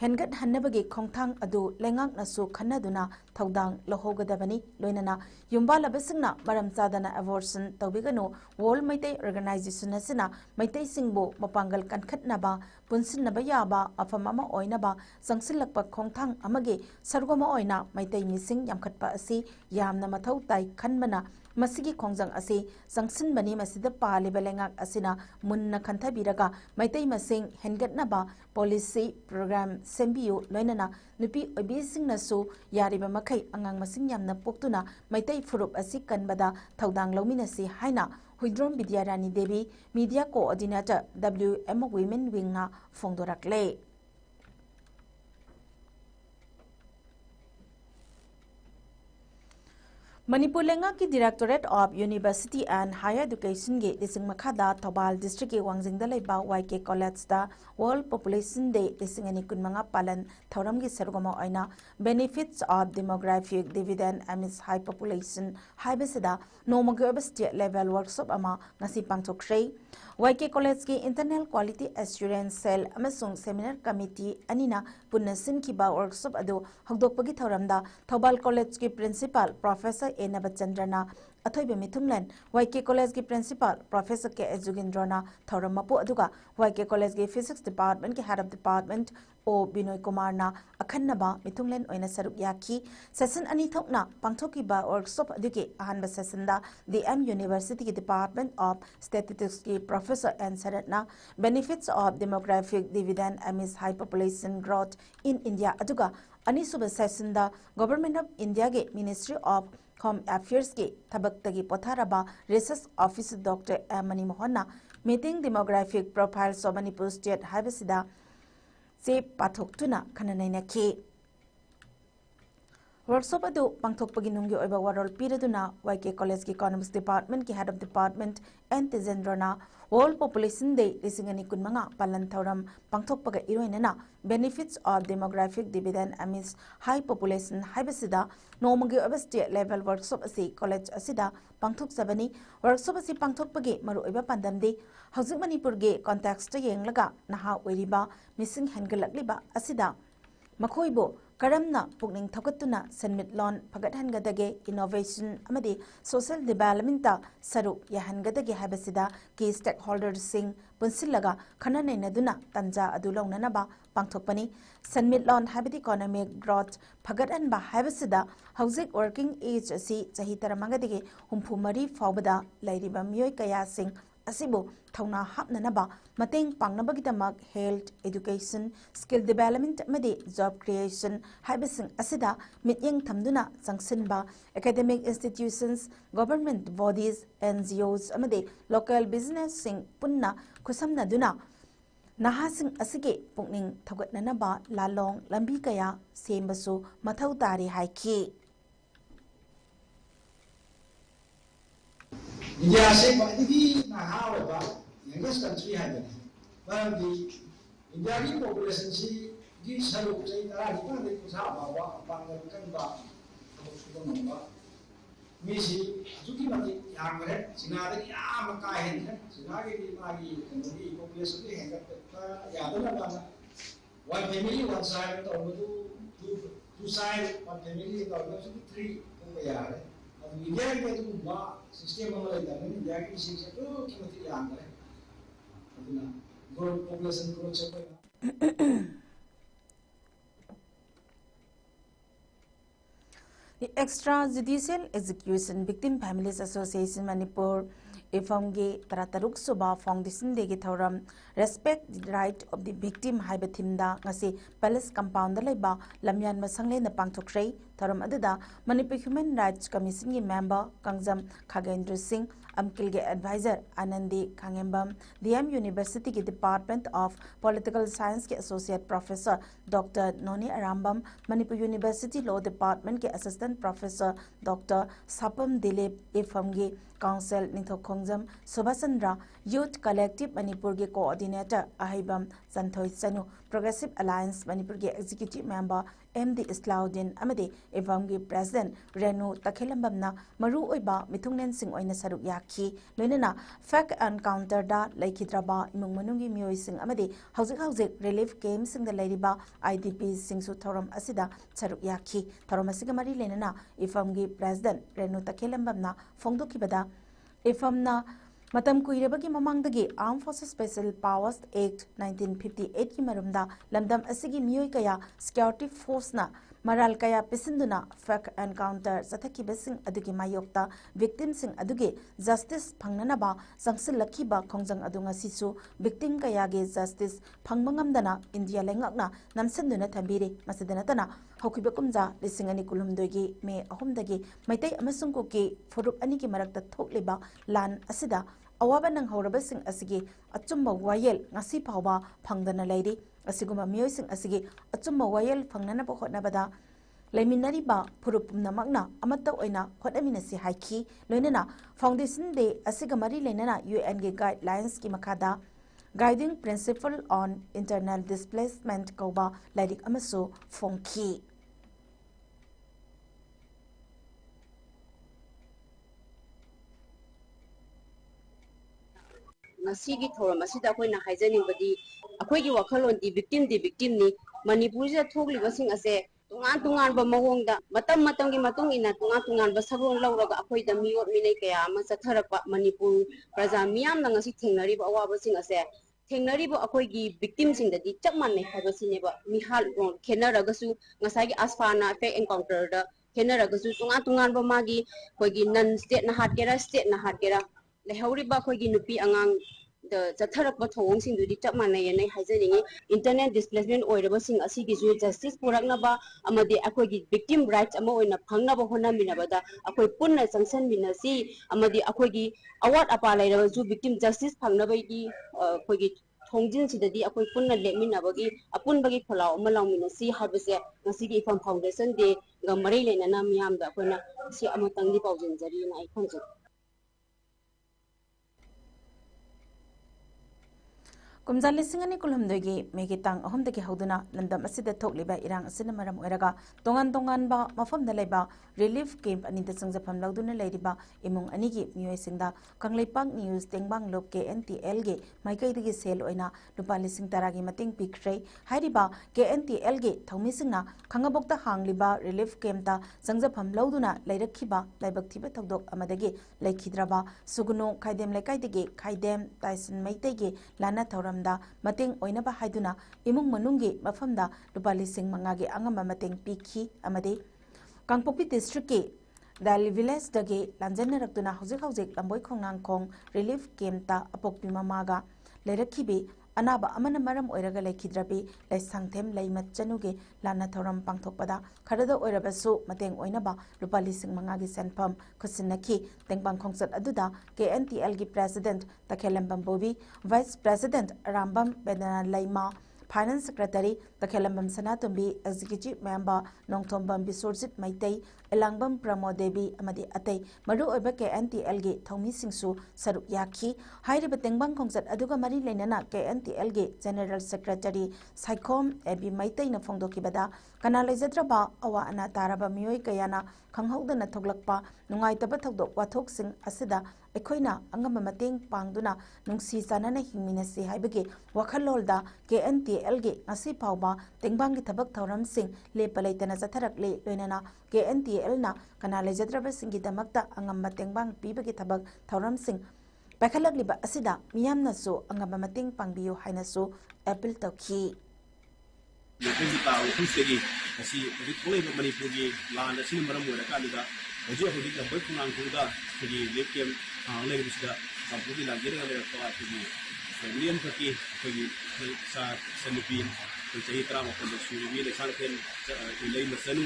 Speaker 1: हेनगत हन्नबगी खोंथांग अदु लेंगाकनसु खन्नदुना थौदांग लहोगदबनी लोइनना युम्बालबसिंगना मरम चादना अवॉर्सन तौबिगनो वॉल मैतै ऑर्गेनाइजेशन असना मैतै सिंगबो मपांगल कनखतनबा पुनसिनबा याबा अफम अमा ओइनबा संगसिलकपा खोंथांग अमगे सरगोमा ओइना मैतै मिसिंग यामखतपा असि यामना मथौ ताई खनबना मसिगी खोंजंग असि संगसिनबनी मसिदा पालिबा लेंगाक असिना मुन्ना खंथबिरगा मैतै मसिंग हेनगतनबा पॉलिसी प्रोग्राम सेम्बियो लोइनना नुपी ओइबिसिंगनसु यारिबा मखै अंगांग मसिंग यामना पोक्तुना मैतै फुरुप असि कनबदा थौदांग लौमिनसि हाइना Huidrom Vidyarani Devi media coordinator WM Women Wing ना फोंदोरकले मणिपुर लेंगा की directorate of university and higher education के लिसिंग मखादा थौबाल डिस्ट्रिक्ट के वांगजिंग लेबा YK कॉलेज दा वर्ल्ड पॉपुलेशन डे लिसिंग अनि कुनमंगा पालन थौरम की सरगोमा ओइना benefits of demographic dividend amidst high population हाइबसिदा नोमगे स्टेट लेवल वर्कशॉप अमा ngasi पांगथोख्रे YK कॉलेज की इंटरनल क्वालिटी एश्योरेंस सेल अमसुंग सेमिनार कमिटी अनिना पुन्ना सिनकिबा वर्कशॉप अदो हगदोकपगी थौरमदा थौबाल कॉलेज की प्रिंसिपल प्रोफेसर A. Nabachandrana अथोइबे मिथुंगलन YK कॉलेज की प्रिंसिपल प्रोफेसर के एजुगिंद्रना थौरमपु अदुगा YK कॉलेज के फिजिक्स डिपार्टमेंट के head of department O. Binoy Kumar ना अखन्नबा मिथुंगलन ओइना सरुक याखी सेशन अनि थोकना पांथोकिबा वर्कशॉप अदुके अहानबा सेशन दा DM यूनिवर्सिटी के डिपार्टमेंट ऑफ स्टैटिस्टिक्स की प्रोफेसर एन सरतना benefits of demographic dividend amidst high population growth in India अदुगा अनिसुबा सेशन दा गवर्नमेंट ऑफ इंडिया के मिनिस्ट्री ऑफ होम अफेयर्स के थबक्तगी पोथारबा research officer doctor M. Mani Mohanna meeting demographic profiles of Manipur state हाइबसिदा से पाथोक्तुना खननैनखि वर्कशॉप अदु पांथोकपगी नुंगी ओइबा वारोल पीरदुना YK कॉलेज की इकोनॉमिक्स डिपार्टमेंट की हेड ऑफ डिपार्टमेंट एन तेजेंद्रना वर्ल्ड पॉपुलेशन डे लिसिंगनी कुनमंगा पालन थौरम पांथोकपगा इरोइनना benefits of demographic dividend amidst high population हाइबसिदा नोमगी ओइबा स्टेट लेवल वर्कशॉप असि कॉलेज असिदा पांथोकसबनी वर्कशॉप असि पांथोकपगी मरु ओइबा पांदमदि हौजिक मणिपुर गे कॉन्टेक्स्ट येंगलगा नहा ओइरिबा मिसिंग हेनगलकलिबा असिदा मखोइबो करमना पुकनिंग थौकतुना सन्मिटलोन फगतहनगदगे इनोवेशन अमदि सोशल डेवलपमेंट सरुक याहनगदगे हाबसिदा की स्टेक होल्डर्स सिंग पुनसिलगा खननैनदुना तंजा अदु लौननबा पांथोकपनी सन्मिटलोन हाबदि इकोनॉमिक ग्रोथ फगतहनबा हाबसिदा हौजिक वर्किंग एज असि चही तरमगदगे 34 फावबदा लैरिबा मियोय कया सिंग asibu thawna hapnanaba mateng pangnabagidamag health education skill development amadi job creation haibasing asida mityeng thamduna sangsinba academic institutions government bodies NGOs amadi local business sing punna khusamnaduna nahasing asige pukning thogatnanaba lalong lambi kaya sembasu mathau tari haiki
Speaker 6: India से बड़ी नहा होगा youngest country है जब पर India की population सी की सरुक से इतना इतना देखो साहब बाबा बांग्लादेश का तो सुधर होगा मिसी चुकी मती यहाँ पर है सिनारे की आम का है सिनारे की मागी कंट्री population की है का याद ना बाना one family one side तो वो two side one family तो वो सब 3 हो गया है इंडिया के तो बा सिस्टम में लेता है इंडिया की सिस्टम तो कीमती याद है अपना ग्रोथ पॉपुलेशन ग्रोथ से
Speaker 1: The Extrajudicial Execution Victim Families Association Manipur Ifamge Tarataruk Suba Foundation Degi Thoram Respect the Right of the Victim Haibatimda Ngasi Palace Compound Leba Lamyan Masangle na Pangtokre Tharam aduda Manipur Human Rights Commission ki member Kangjam Khagendra Singh Amkil ge advisor Anandi Khangembam DM University ki Department of Political Science ke associate professor Dr. Noni Arambam Manipur University Law Department ke assistant professor Dr. Sapam Dilip Ifam gi Council Ningthok Khongjam Subhasandra Youth Collective Manipur ge coordinator Ahibam Santhoi Sanu Progressive Alliance Manipur ge executive member MD Islauddin Amade Ifam gi president Renu Takhelambamna Maru oiba mithungnen sing oina saruk yakhi loinana fact encounter da laikhidraba imung manungi mioi sing amade hauzik relief game sing da lairiba IDP sing su thoram asida saruk yakhi thoram asiga mari lenana Ifam gi president Renu Takhelambamna phongdokibada Ifamna Matam kuirabagi mamangdagi Armed Forces Special Powers Act 1958 ki marumda lamdam asigi mioi kaya security force na maral kaya pisinduna fact encounter sathaki besing adugi mayokta victim sing adugi justice phangnanaba sangsil lakhiba khongjang adunga sisu victim kaya ge justice phangmangamdana India lengakna namsenduna thambiri masidana tana haukiba kumja lisingani kulumdogi me ahumdagi maitai amasung koki forup ani ki marakta thokliba lan asida awaba nang haurabasing asigi achumba wayel ngasi phawba phangdana lairi asiguma mioising asigi achumba wayel phangnana ba hotnabada laiminari ba phurupumna makna amatta oina hotnamina si haiki loinana foundation de asiga mari leinana UN ge guidelines ki makada guiding principle on internal displacement koba lairik amasu phongki
Speaker 7: Nasigi thoram asida akoina haijaningbadi akoigi wakhalon di victim ni Manipur ja thokli basing ase tungan ba mawongda matam gi matung ina tungan ba sabon lawraga akoida miot minai kaya ama satharapa Manipur praja miyam na ngasi thengnari ba awa basing ase thengnari ba akoigi victim sing da di chapman ne habasine ba mihal khenaragasu ngasagi asfana fake encounter da khenaragasu tungan ba magi koigi non state na hatkera state na hatkera lehawriba akoigi nupi angang the Zatharapa Thong sing the Tapmana and Hazaning, internet displacement or reversing a city justice Puraknaba, Amadi Akogi victim rights amo in a Pangnaba Hona Minabada, Akoi Puna Sansan Minasi, Amadi Akogi, Awat Apala, Zu victim justice Pangnabadi, Kogi Tongjin to the Akoi Puna Leminabagi, Apunbagi Palau, Malam Minasi, Habase, Nasigi from Foundation, de Gamaril and Namiam, the Puna, Si Amatangi Paujin, Zarina, I concept.
Speaker 1: Kumjal lisingani kulumdogi megitang ahumdagi hauduna landam asida thokliba irang asina maram oiraga tongan ba mafam da leba relief camp ani da sangjapam lauduna leiriba imung anigi mioisingda kangleipak news tengbang lok KNTL ge maikaidagi sel oina lupa lising taragi mating pikhrei hairiba KNTL ge thaumisingna khangabokta hangliba relief camp ta sangjapam lauduna leirakhiba laibak thiba thokdok amadagi laikhidraba suguno khaidem lekaidagi khaidem taisin maitegi lana thoram da mating oinaba haiduna imung manungi mafamda lupa lising mangagi angama mating pikhi amade Kangpopi district ke Dali village dagi lanjana raktuna hauzik lamboi khongnang khong relief camp ta apokpi mamaga lerakhibi anaba amana maram oiraga lekhidrabi laisangthem leimat chanuge lana thoram pangthokpada kharada oirabasu mateng oinaba lupa lising mangagi senpham khusinaki tengbang khongsat aduda KNTL gi president Takhelambam Bobi vice president Rambam Bedana Laima Finance Secretary Takhelambam Sanatumbi Executive Member Nongthombam Bisorjit Maitai Elangbam Pramodevi Amadi Atei Maru Oiba KNTL ge Thomi Singsu Saruk Yakhi Hairiba Tengbang Khongsat Aduga Mari Lenana KNTL ge General Secretary Saikom Ebi Maitai na Phongdokibada Kana Leijadraba Awa Ana Taraba Mioi Kayana Khanghaudana Thoglakpa Nungaitaba Thokdok Wathok Sing Asida Ekoina Angama Mateng Pangduna Nungsi Sanana Hingminasi Haibage Wakhalolda KNTL ge Ngasi Pauba Tengbangi Thabak Thoram Sing Le Palaitana Zatharak Le Loinana KNTL na Kana Leijadraba Singi Damakta Angama Tengbang Pibagi Thabak Thoram Sing Pakhalak Liba Asida Miyamna So Angama Mateng Pangbiyo Hainaso Apple Tokhi
Speaker 8: Kita ukusegi asi ritual Manipuri land asi maram wala kalida ojo hodi ka bai kunang kuda jadi lekem le bisda samputi lagi dengan le to ati million kaki pergi sa sanipin चाही तरा muffle Suri लेसान फेन इले मसनु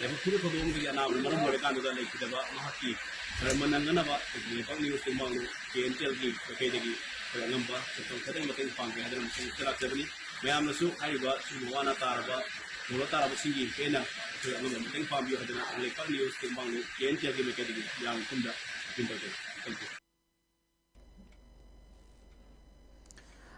Speaker 8: एबो फुरे खबोंग दी अना मरम मरकान दा लेखिदबा महाकी मनंगनबा लेपाक news के मांगलो केएनटेल की केदेगी number तो खदे मतeng पांगे हदन तरा चबनी मैमनसु हाइबा सुवाना तारबा मुला तारबा सिंगी केना मतeng पांबियो हदन लेपाक न्यूज के मांगलो केएनटेल की केदेगी yang kunda pintote thank you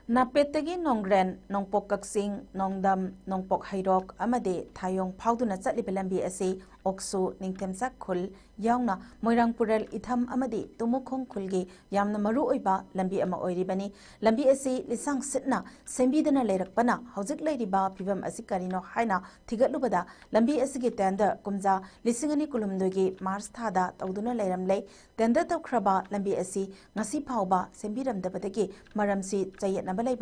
Speaker 1: Napetagi nongren nongpok kaksing nongdam nongpok hairok amade thayong phauduna chatliba lambi ase oksu ningthemsa khul yaungna moirang pural itham amade tumukhong khulgi yamna maru oiba lambi ama oiribani lambi ase lisang sitna sembidana leirakpana hojik leiriba phibam asi karino haina thigatlubada lambi asigi tender kumja lisingani kulumdogi mars thada tawduna leiramlei tender tawkhraba lambi asi ngasi phauba sembiramdabadagi maramsi chayetna balai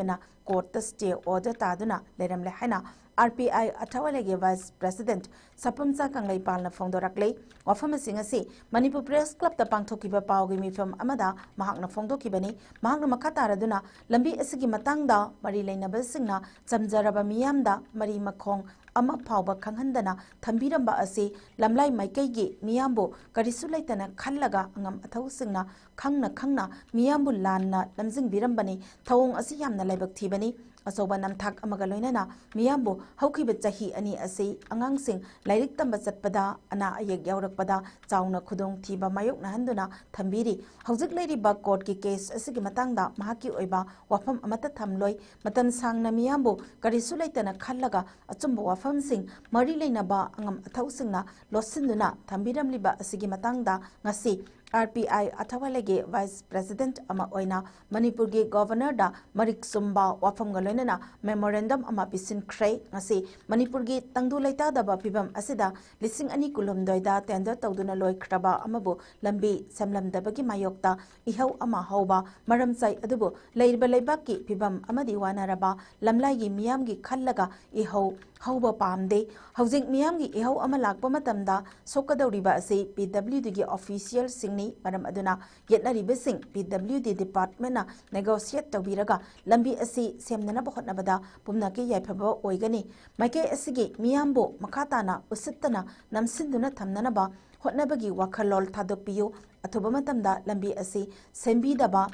Speaker 1: court stay order taduna leramle haina RPI Athawalege Vice President Sapumsa Kanglai Palna Fongdoraklei wafama singasi Manipur Press Club ta pangthokiba pawgi mifam amada mahakna fongdokibani mahakna makataraduna lambi asigi matangda mari leinaba singna chamjaraba miyamda mari makhong ama phawba khanghandana thambiramba ase lamlai maikaigi miyambo karisu laitana khallaga angam athau singna khangna miyambu lanna lamjing birambani thawong asi yamna laibak thibani asoba namthak amaga loinana miyambo haukiba chahi ani ase angangsing lairik tamba chatpada ana ayek yaurakpada chauna khudong thiba mayok nahanduna thambiri hojik leiriba court ki case asigi matangda mahaki oiba wafam amata thamloi matan sangna miyambo karisu laitana khallaga achumba wafam sing mari leinaba angam athau singna losinduna thambiramliba asigi matangda ngasi RPI Athawalege Vice President ama oina Manipur ge Governor da Marik Sumba wafam galoinana memorandum ama pisin khrei ngasi Manipur ge tangdu laita da ba phibam asida lising ani kulum doida tender tawduna loi khraba amabu lambi samlam da bagi mayokta ihau ama hauba maram chai adubu leirba leibak ki phibam amadi wanaraba lamlai gi miyam gi khallaga ihau hauba pamde housing miyam gi ihau ama lakpa matamda sokadawriba ase PWD gi official singni maram aduna yetnari besing PWD department na negotiate tawbiraga lambi asi semnana bahotnabada pumna ki yaifaba oigani maike asigi miyambo makhatana usittana namsinduna thamnanaba hotnabagi wakhalol thadokpiyo athuba matamda lambi asi sembidaba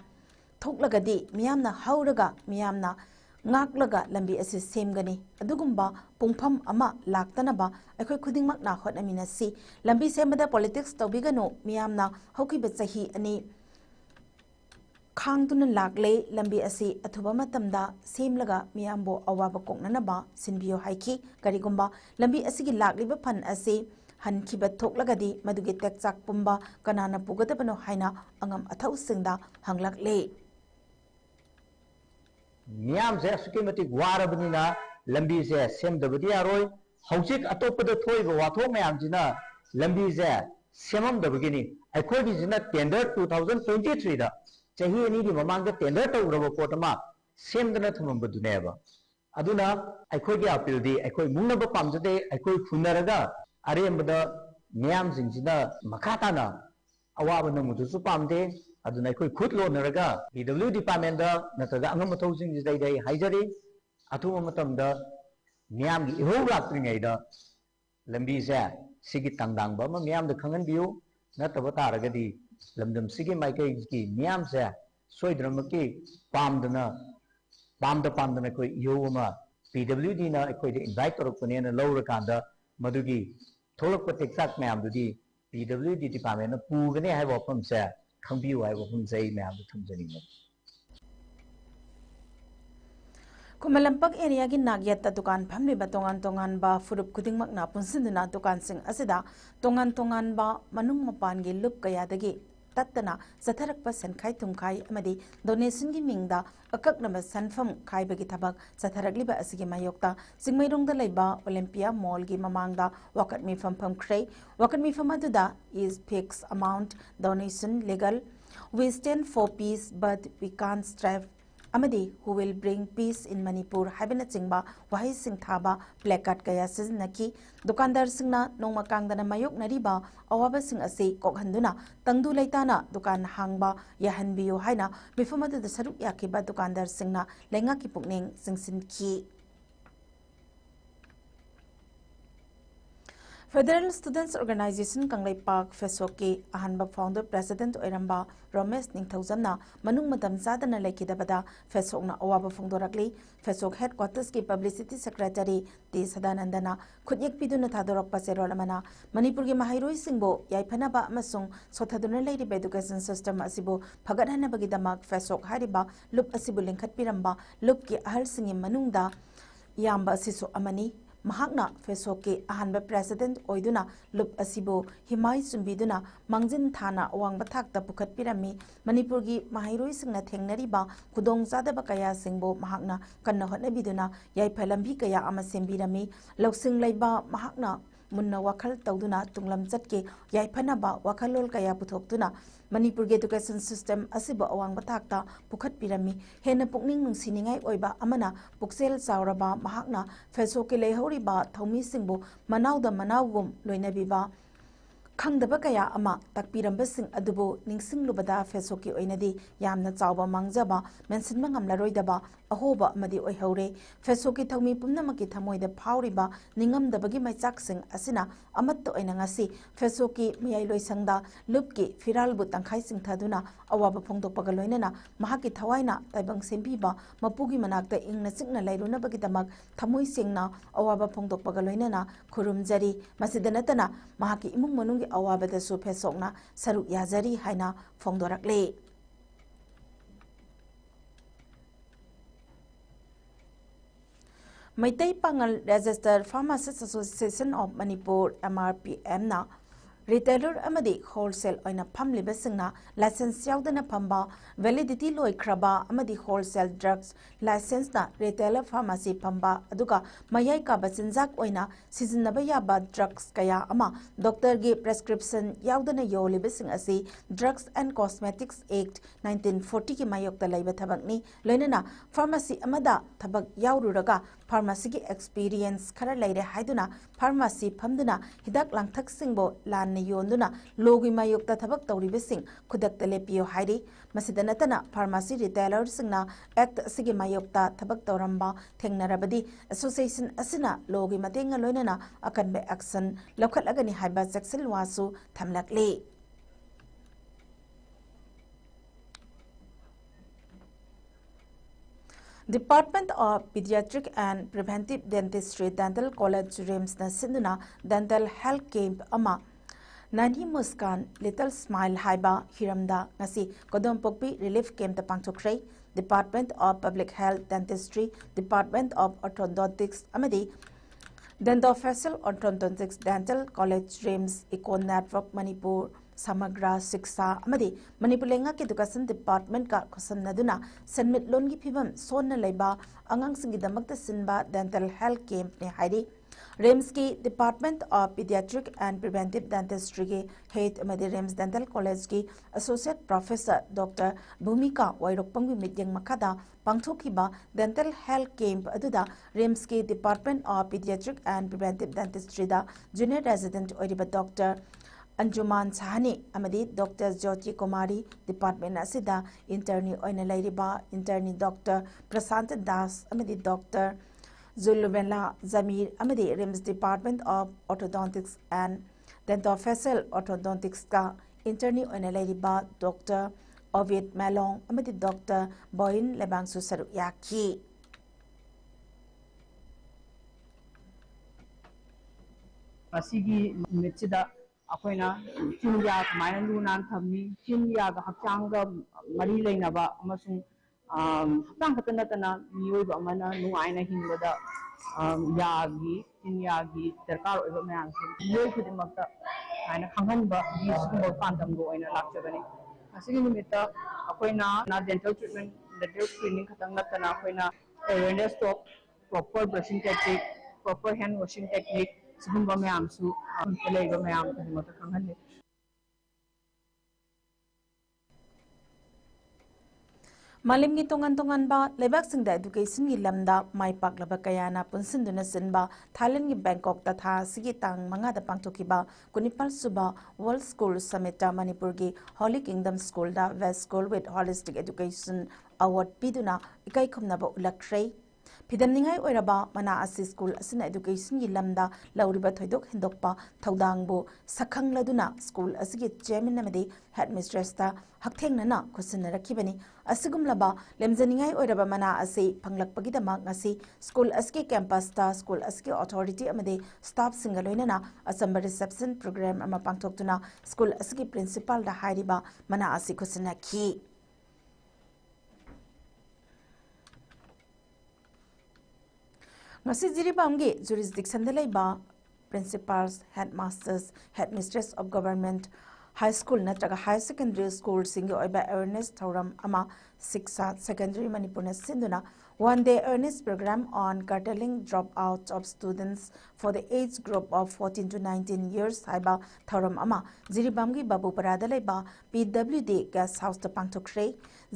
Speaker 1: thoklagadi miyamna hauraga miyamna ngaklaga lambi asi semgani adugumba pungpham ama laktanaba akhoi khudingmakna hotnaminasi lambi semada politics tawbigano miyamna hokiba chahi ani khangtuna lagle lambi asi athuba matamda semlaga miyambo awaba koknanaba sinbiyo haiki karigumba lambi asigi lakliba phan asi hankiba thoklagadi madugi tekchak pumba kanana pugadabano haina angam athau singda hanglakle
Speaker 9: Miam se asukimati warabnina lambi se semdabadi aroi haujik atopada thoiba wathok mayam jina lambi se semam dabagini akhoi jina tender 2023 da chahi ani gi mamang da tender tawraba potama semdana thamambaduneba aduna akhoi gi appeal di akhoi mungnaba pamjade akhoi phunaraga arembada miam jinjina makhatana awaba namudu pamde aduna koi khut lo naraga BW department da nataga angam mathau sing jidai dai haijari athuma matam da miyam gi iho laktringai da lambi se sigi tangdang ba ma miyam da khangan biu nataba taragadi lamdam sigi maikai ki miyam se soidramaki pamdana koi iho ma PWD na koi de invite torokune na lawrakanda madugi tholak patek sak miyam dudi PWD department na pugane hai wafam se khangbiu ai wafam zai ma'am thumjani mo
Speaker 1: Kumalampak area gi nagyat ta dukan phamli ba tongan ba furup kudingmak na punsinduna dukan sing asida tongan ba manung mapan gi lup kaya dagi tattana zatharak pa sankhai tumkhai amadi donation gi mingda akaknama sanfam khai bagi thabak zatharakli ba asigi mayokta singmairong da leiba Olympia Mall gi mamangda wakat mi fam khrei wakat mi fam aduda is fixed amount donation legal we stand for peace but we can't strive amadi who will bring peace in Manipur habina chingba wahai sing thaba placard kaya siznaki dukandar singna nongma kangdana mayok nariba awaba sing ase kokhanduna tangdu laitana dukan hangba yahanbiyo haina mifamadu da saruk yakiba dukandar singna lenga ki pukning singsin ki Federal Students Organization Kanglai Park Fesoki Ahanba Founder President Oiramba Romesh Ningthaujamna Manung Madam Sadana Lekidabada Fesokna Awaba Fongdorakli Fesok Headquarters ki Publicity Secretary T Sadanandana Khudyek Piduna Thadorok Paserolamana Manipur ki Mahairoi Singbo Yaipanaba Amasung Sothaduna Lady Education System Asibu Phagathanabagi Damak Fesok Hariba Lup Asibu Lingkhat Piramba Lup ki Ahal Singi Manungda Yamba Sisu Amani Mahakna Fesoki Ahanba President Oiduna Lup Asibo Himai Sumbiduna Mangjin Thana Awang Bathakta Pukhat Pirami Manipurgi Mahiroi Singna Thengnariba Kudong Zadaba Kaya Singbo Mahakna Kanna Hotnabiduna Yaipalambi Kaya Amasembirami Loksing Laiba Mahakna Munna Wakal Tauduna Tunglam Zatke Yaipanaba Wakalol Kaya Puthokduna Manipur education system asiba awang bathakta pukhat pirami hena pukning nungsiningai oiba amana puksel sauraba mahakna fesoke lehoriba thomi singbu manauda manaugum loinabiba khangdaba kaya ama takpirambasing adubu ningsinglubada fesoki oinadi yamna chawba mangjaba mensinma ngamlaroidaba ahoba amadi oihore fesoki thomi pumnamaki thamoida phawriba ningamdabagi maichaksing asina amatto oina ngasi fesoki miyai loisangda lupki firalbu tangkhai singthaduna awaba phongdokpaga loinana mahaki thawaina taibang sembiba mapugi manakta ingna chikna lairunabagi damak thamoi singna awaba phongdokpaga loinana khurumjari masidanatana mahaki imung manungi awabada su fesokna saruk yazari haina phongdorakle Maitai Pangal Registered Pharmacists Association of Manipur MRPM na retailer amadi wholesale oina phamliba singna license yaudana phamba validity loi khraba amadi wholesale drugs license na retailer pharmacy phamba aduga mayai ka bachinjak oina sizinaba yaba drugs kaya ama doctor gi prescription yaudana yoliba sing asi Drugs and Cosmetics Act 1940 ki mayokta laiba thabakni loinana pharmacy amada thabak yaururaga pharmacy ki experience khara laire haiduna pharmacy phamduna hidak langthak singbo lan Yonduna Logi Mayokta Tabak Tauribising Kudak Telepio Hairi Masidanatana Pharmacy Retailer Singna Act Sigi Mayokta Tabak Tauramba Tengnarabadi Association Asina Logi Matenga Loinana Akanbe Action Lokat Agani Haiba Jackson Wasu Tamlakli Department of Pediatric and Preventive Dentistry Dental College RIMS na Sinduna Dental Health Camp Ama Nani Muskan Little Smile Haiba Hiramda Nasi Kodom Pokpi Relief Camp the Pangchokre Department of Public Health Dentistry Department of Orthodontics Amadi Dental Facial Orthodontics Dental College RIMS Econ Network Manipur Samagra Siksa Amadi Manipulenga Education Department ka Kosamnaduna Senmit Longi Pibam Sona Leba Angang Singidamakta Sinba Dental Health Camp ne Haidi RIMS की Department of Pediatric and Preventive Dentistry के Head Amadi RIMS Dental College की Associate Professor Dr. Bhumika Wairokpangwi Midyang Makada Pangthokhiba Dental Health Camp aduda RIMS की Department of Pediatric and Preventive Dentistry da Junior Resident Oiriba Dr. Anjuman Sahani Amadi Dr. Jyoti Kumari Department asida Interni Oina Lairiba Interni Dr. Prasant Das Amadi Dr. Zulubela Zamir Amadi RIMS Department of Orthodontics and Dental Facial Orthodontics ka Interni Onelariba Dr. Ovid Malong Amadi Dr. Boyin Lebangsu Saruk Yaki
Speaker 10: Asigi Mitsida Akoina Chinya Mayandu Nan Thamni Chinya the Hakanga Mari Lainaba Amasung Hapang Katanatana New Mana Nuaina Hinwada Yagi Chinyagi Terkar over Manson Yo Kudimata and Hangamba Yusuf Phantom go in a lecture. Asigi Mita Akoina na dental treatment dental screening Katangatana Akoina awareness of proper brushing technique proper hand washing technique Sumba Mamsu Pelego Mam Kangan
Speaker 1: Malimgi tongan ba lebak singda education gi lamda mai paklaba kayana punsinduna sinba Thailand gi Bangkok ta tha sigi tang manga da pangthokiba kunipal suba World School Summit ta Manipur gi Holy Kingdom School da West School with Holistic Education Award piduna ikai khumna ba ulakhrei फिदमनिंगाई ओइरबा मना असि school असिना education की lambda लौरिबा थोइदोक हिंदोकपा थौदांगबो सखंगलदुना school असिगे chairman अमदि हेडमिस्ट्रेसता हकथेंगनना खुसिनरखिबनी असिगुमलबा लेमजनिंगाई ओइरबा मना असि फंगलकपगिदमा ngasi school असके कैंपसता स्कूल असके अथॉरिटी अमदि स्टाफ सिंगलोइनना असंबर रिसेप्शन प्रोग्राम अमा पांगथोक्तुना स्कूल असके प्रिंसिपल दा हाइरिबा मना असि खुसिनखि ngasi jiribamgi jurisdiction da laiba principals headmasters headmistress of government high school natraga high secondary school singi oiba awareness thoram ama shiksha secondary manipurna sinduna one day awareness program on curtailing dropout of students for the age group of 14 to 19 years haiba thoram ama jiribamgi babu parada laiba pwd guest house ta pangthokre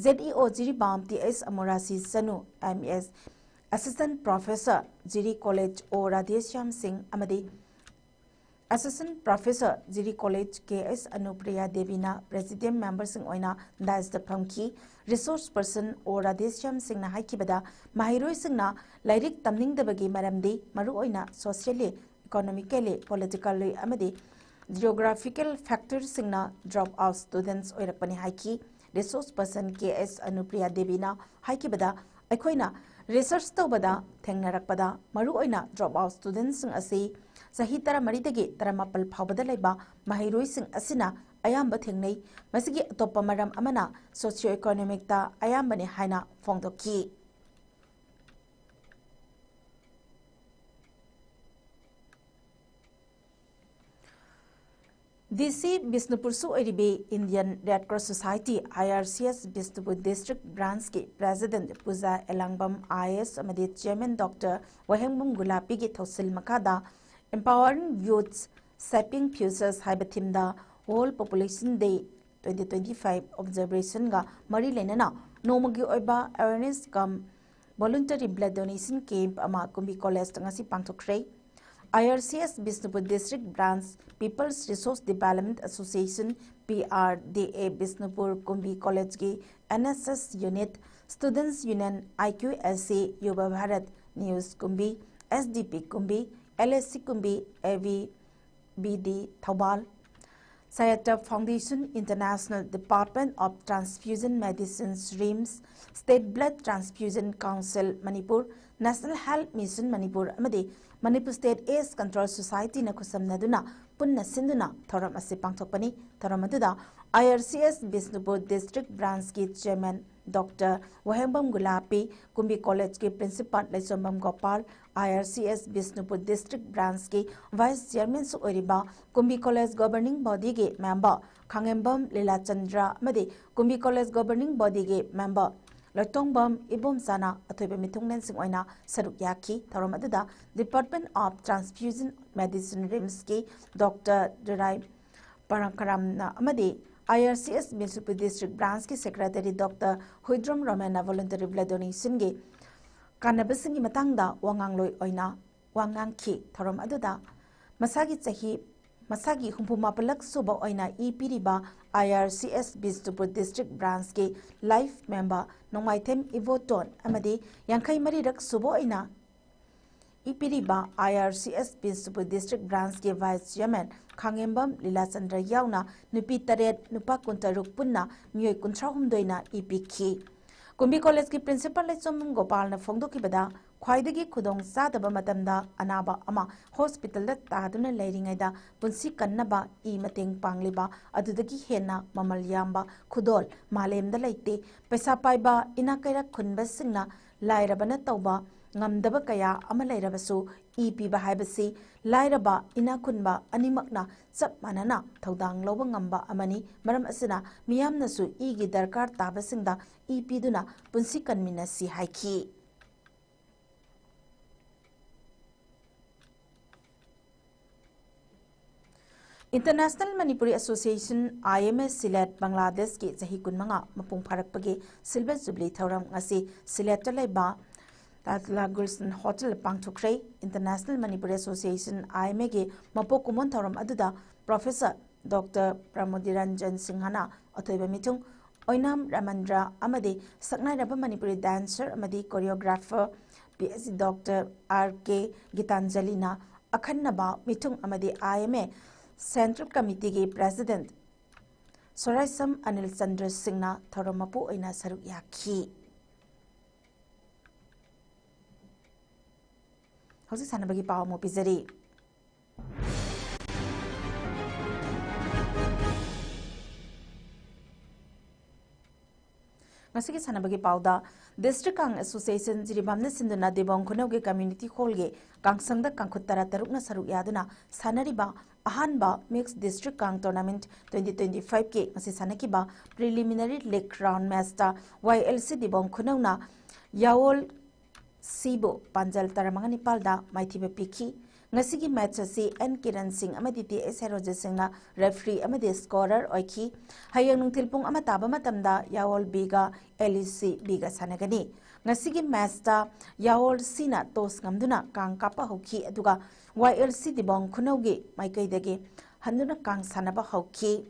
Speaker 1: zeo jiribam ts amorasi sanu ms Assistant Professor Jiri College O Radhesham Singh Amadi Assistant Professor Jiri College KS Anupriya Devina President Member Singh Oina Dais the Pamki Resource Person O Radhesham Singh na haikibada Mahiroi Singh na Lairik Tamning the Bagi Maramdi Maru Oina socially economically politically Amadi geographical factors Singh na drop out students Oirakpani haiki Resource Person KS Anupriya Devina haikibada Aikoina research tawbada thengnarakpada maru oina drop out students sing asi sahi tara maridagi tara mapal phawbada laiba mahiroi sing asina ayamba thengnei masigi atoppa maram amana socio economic ta ayamba ne haina phongdoki DC Bisnupur su oribe Indian Red Cross Society IRCS Bisnupur District Branch के President Puja Elangbam IS amadi Chairman Dr. Wahengbum Gulapi ki thosil makada Empowering Youths Shaping Futures haiba theme da Whole Population Day 2025 observation ga mari lenana nomagi oiba awareness kam voluntary blood donation camp ama Kumbi College ngasi pangthokre IRCS Bisnupur District Branch People's Resource Development Association PRDA Bisnupur Kumbi College ki NSS Unit Students Union IQSC Yuva Bharat News Kumbi SDP Kumbi LSC Kumbi AVBD Thobal Sayata Foundation International Department of Transfusion Medicine RIMS State Blood Transfusion Council Manipur National Health Mission Manipur amadi Manipur State AIDS Control Society na kusamnaduna punna sinduna thoram ase pangthokpani thoramadуда IRCS Bisnupur District Branch ki Chairman Dr. Wahengbam Gulapi Kumbi College ki Principal Laisombam Gopal IRCS Bisnupur District Branch ki Vice Chairman su oriba Kumbi College Governing Body ki Member Khangembam Lila Chandra amadi Kumbi College Governing Body ki Member Lotongbam Ibom Sana Athoiba Mithungnen Sing Oina Saruk Yaki Thoramadada Department of Transfusion Medicine RIMS ki Dr. Durai Parankaram na amadi IRCS Bisnupur District Branch ki Secretary Dr. Huidrom Romana Voluntary Blood Donation ki Kanabasingi Matangda Wangangloi Oina Wangangki Thoramadada Masagi Chahi Masagi Humpumapalak Suba Oina Piriba IRCS Bisnupur District Branch ki Life Member Nongmaithem Ivoton Amadi Yankai Marirak Suba Oina Piriba IRCS Bisnupur District Branch ki Vice Chairman Khangembam Lila Chandra Yauna Nupi Taret Nupa Kuntaruk Punna Miyoi Kuntrahumdoina Ipiki Kumbi College ki Principal Lechomum Gopal na Fongdoki Bada Khwaidagi Khudong Sadaba Matamda Anaba Ama Hospital da Taduna Leiringaida Punsi Kannaba I Mateng Pangliba Adudagi Hena Mamal Yamba Khudol Malemda Laite Pesa Paiba Inakaira Kunba Singna Lairabana Tauba Ngamdaba Kaya Amalairabasu Piba Haibasi Lairaba Inakunba Animakna Sap Manana Taudang Loba Ngamba Amani Maram Asina Miyamnasu Igi Darkar Tabasingda Piduna Punsi Kanminasi Haiki International Manipuri Association IMS Silet Bangladesh ki Jahi Kunmanga Mapung Pharakpagi Silver Jubilee Thoram ngasi Silet Talaiba Tatla Gulson Hotel Pangthokre International Manipuri Association IMA ki Mapokumon Thoram aduda Professor Dr. Pramodiranjan Singhana Athoiba Mitung Oinam Ramandra Amadi Saknai Raba Manipuri dancer Amadi choreographer PSC Dr. R.K. Gitanjalina Akhanaba Mitung Amadi IMA Central Committee ki President Soraisam Anil Chandra Singna Thoromapu Oina Saruk Yakhi. Hausi sanabagi pao mo pizari. Ngasigi sanabagi pao da District Kang Association jiribamna sinduna debong khunau ge community hall ge kangsangda kangkhutara tarukna saruk yaduna sanariba ahanba mixed district kang tournament 2025 ke ngasi sanakiba preliminary league round match ta YLC debong khunau na Yawol Sibo Panjal Taramangani Palda Maithiba Piki Ngasigi match si N Kiran Singh amadi TS Roger Singh referee amadi scorer oiki hayang nung tilpung amataba matamda Yawol Biga LEC Biga sanagani ngasigi match ta Yawol Sina tos ngamduna kang kapa hoki aduga YLC dibong khunaugi maikai dagi handuna kang sanaba hoki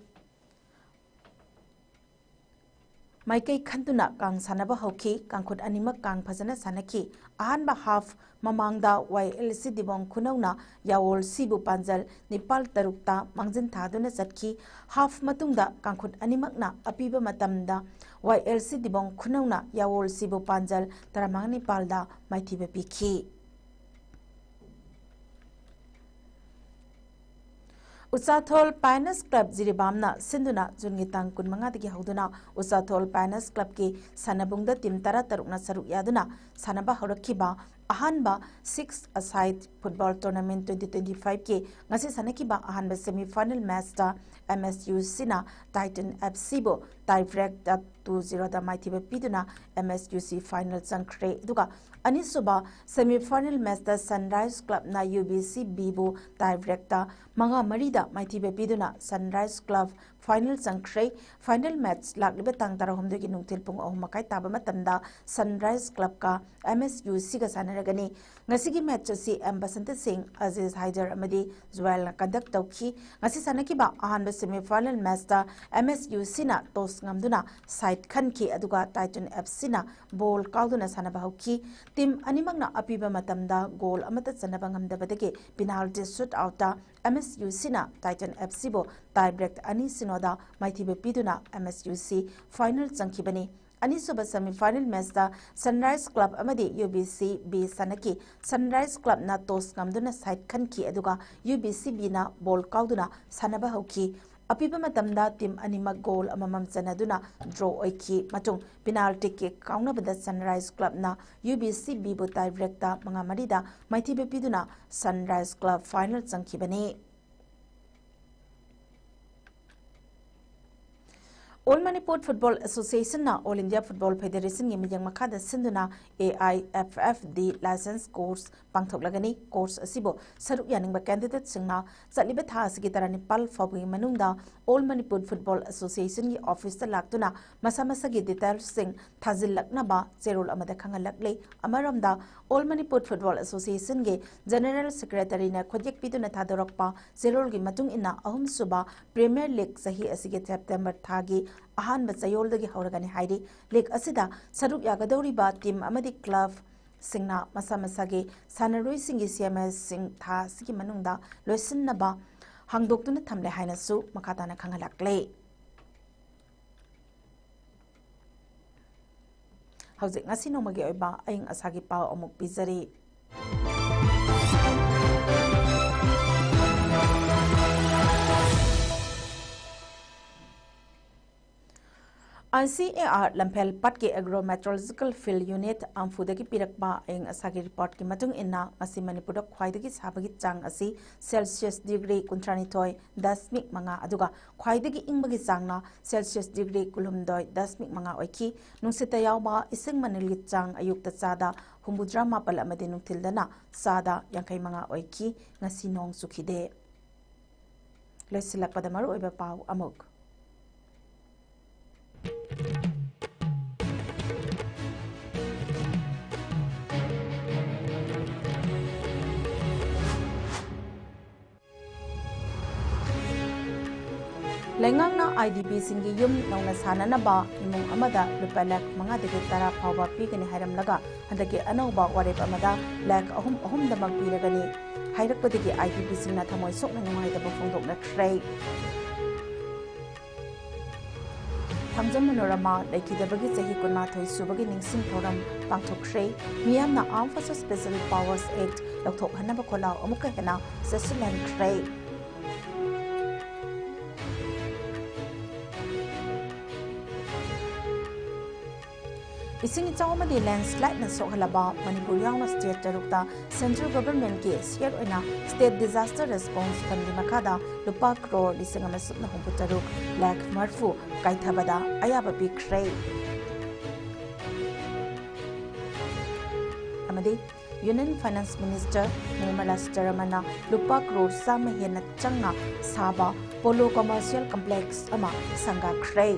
Speaker 1: Maikai Kantuna Kang Sanaba Hoki, Kankut Anima Kang Pazana Sanaki, Ahanba half Mamangda YLC Dibong Kunauna, Yawol Sibu Panjal, Nepal Tarukta, Mangzin Taduna Zatki, half Matunda, Kankut Animakna, Apiba Matamda, YLC Dibong Kunauna, Yawol Sibu Panjal, Taramang Nepalda, Maitiba Piki. Usathol Pinus Club Jiribamna Sinduna Jungitang Kunmanga digi hauduna Usathol Pinus Club ki sanabungda tim tara tarukna saruk yaduna sanaba harakiba ahanba 6-a-side football tournament 2025 ki ngasi sanakiba ahanba semi final match ta MSU Sina Titan FC bo direct 2-0 da maitiba piduna MSUC final changkre duga Anisuba semi-final match da Sunrise Club na UBC Bibo direct da Manga Marida Maitibe Piduna Sunrise Club final changkre final match lakliba tang tara homdo gi nungtil pung makai taba matanda Sunrise Club ka MSUC ga sanaragani ngasigi match si Basant Singh Aziz Haider amadi Joel conduct tawki ngasi sanaki ba ahanba semi-final match da MSUC na tos ngamduna side khan ki aduga Titan FC na ball kauduna sanaba hoki Tim animagna apiba matamda goal amata chanaba ngamdabadagi penalty shootout ta MSUC na Titan FC bo tiebreak ani sinoda maithibe piduna MSUC final changkibani Anisuba semi-final match da Sunrise Club amadi UBC B sanaki Sunrise Club na tos ngamduna side khan ki aduga UBC B na ball kauduna sanaba hoki Apiba matamda tim anima goal amamam chanaduna draw oiki matung penalty kick kaunabada Sunrise Club na UBC B bo tiebreak ta manga marida maithibe piduna Sunrise Club final changkibani All Manipur Football Association na All India Football Federation ngi mijang makada sinduna AIFFD license course pangthok lagani course asibo saruk yaning ba candidate singna chaliba tha asigi tarani pal fawgi manungda All Manipur Football Association gi office ta laktuna masa gi details sing thazil lakna ba cherol amada khangalakle amaramda All Manipur Football Association gi General Secretary na khojek piduna thadorokpa cherol gi matung ina ahum suba Premier League sahi asigi September thagi ahan ba chayol dagi hauragani hairi league asida saruk yagadori ba team amadi club singna masa ge sanaroi singi CMS sing tha sigi manungda loisinna ba hangdoktuna thamle haina su makatana khangalakle hauzik ngasi nomagi oiba aing asagi paw amuk bizari ICAR Lampel Patke Agrometeorological Field Unit Amfudagi Pirakba Ing Asagi report ki matung inna ngasi Manipur khwaidagi sabagi chang asi Celsius degree kuntranitoi dasmik manga aduga khwaidagi ingbagi changna Celsius degree kulumdoi dasmik manga oiki nungsita yawba ising manilgi chang ayukta chada humbudra mapal amadi nungtildana sada yangkai manga oiki ngasi nong sukhide lesilakpada maru oiba paw amuk Laingangna IDP singi yum nongna sananaba imung amada lupa lak mangadagi tara phawa pigani hairamlaga handaki anauba warep amada lak ahum damak piragani hairakpadagi IDP singna thamoi sokna nungaidaba phongdokna khrai Thamjam Manorama Laikidabagi Sahi Kunathoi Subagi Ningsing Thoram Pangthokhrei Miyamna Armed Forces Special Powers Act Lokthok Hanaba Kholau Amuka Hena Sesilan Khrei Ising Chawmadi landslide na sokhalaba Manipur Yaungna State Tarukta Central Government ki share oina State Disaster Response Fund ni makada lupa crore lising amasuk na humputaruk lak marfu kaithabada ayaba pi khrei amadi Union Finance Minister Nirmala Sitharaman lupa crore sama hena changna saba Polo Commercial Complex ama sanga khrei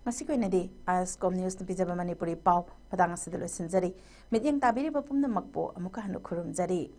Speaker 1: Masiko inadi ISCOM News na Pijaba Manipuri Pau Padang Sidalo Sinjari Midyang Tabiri Bapum na Magpo Amuka Hanu Kurum Jari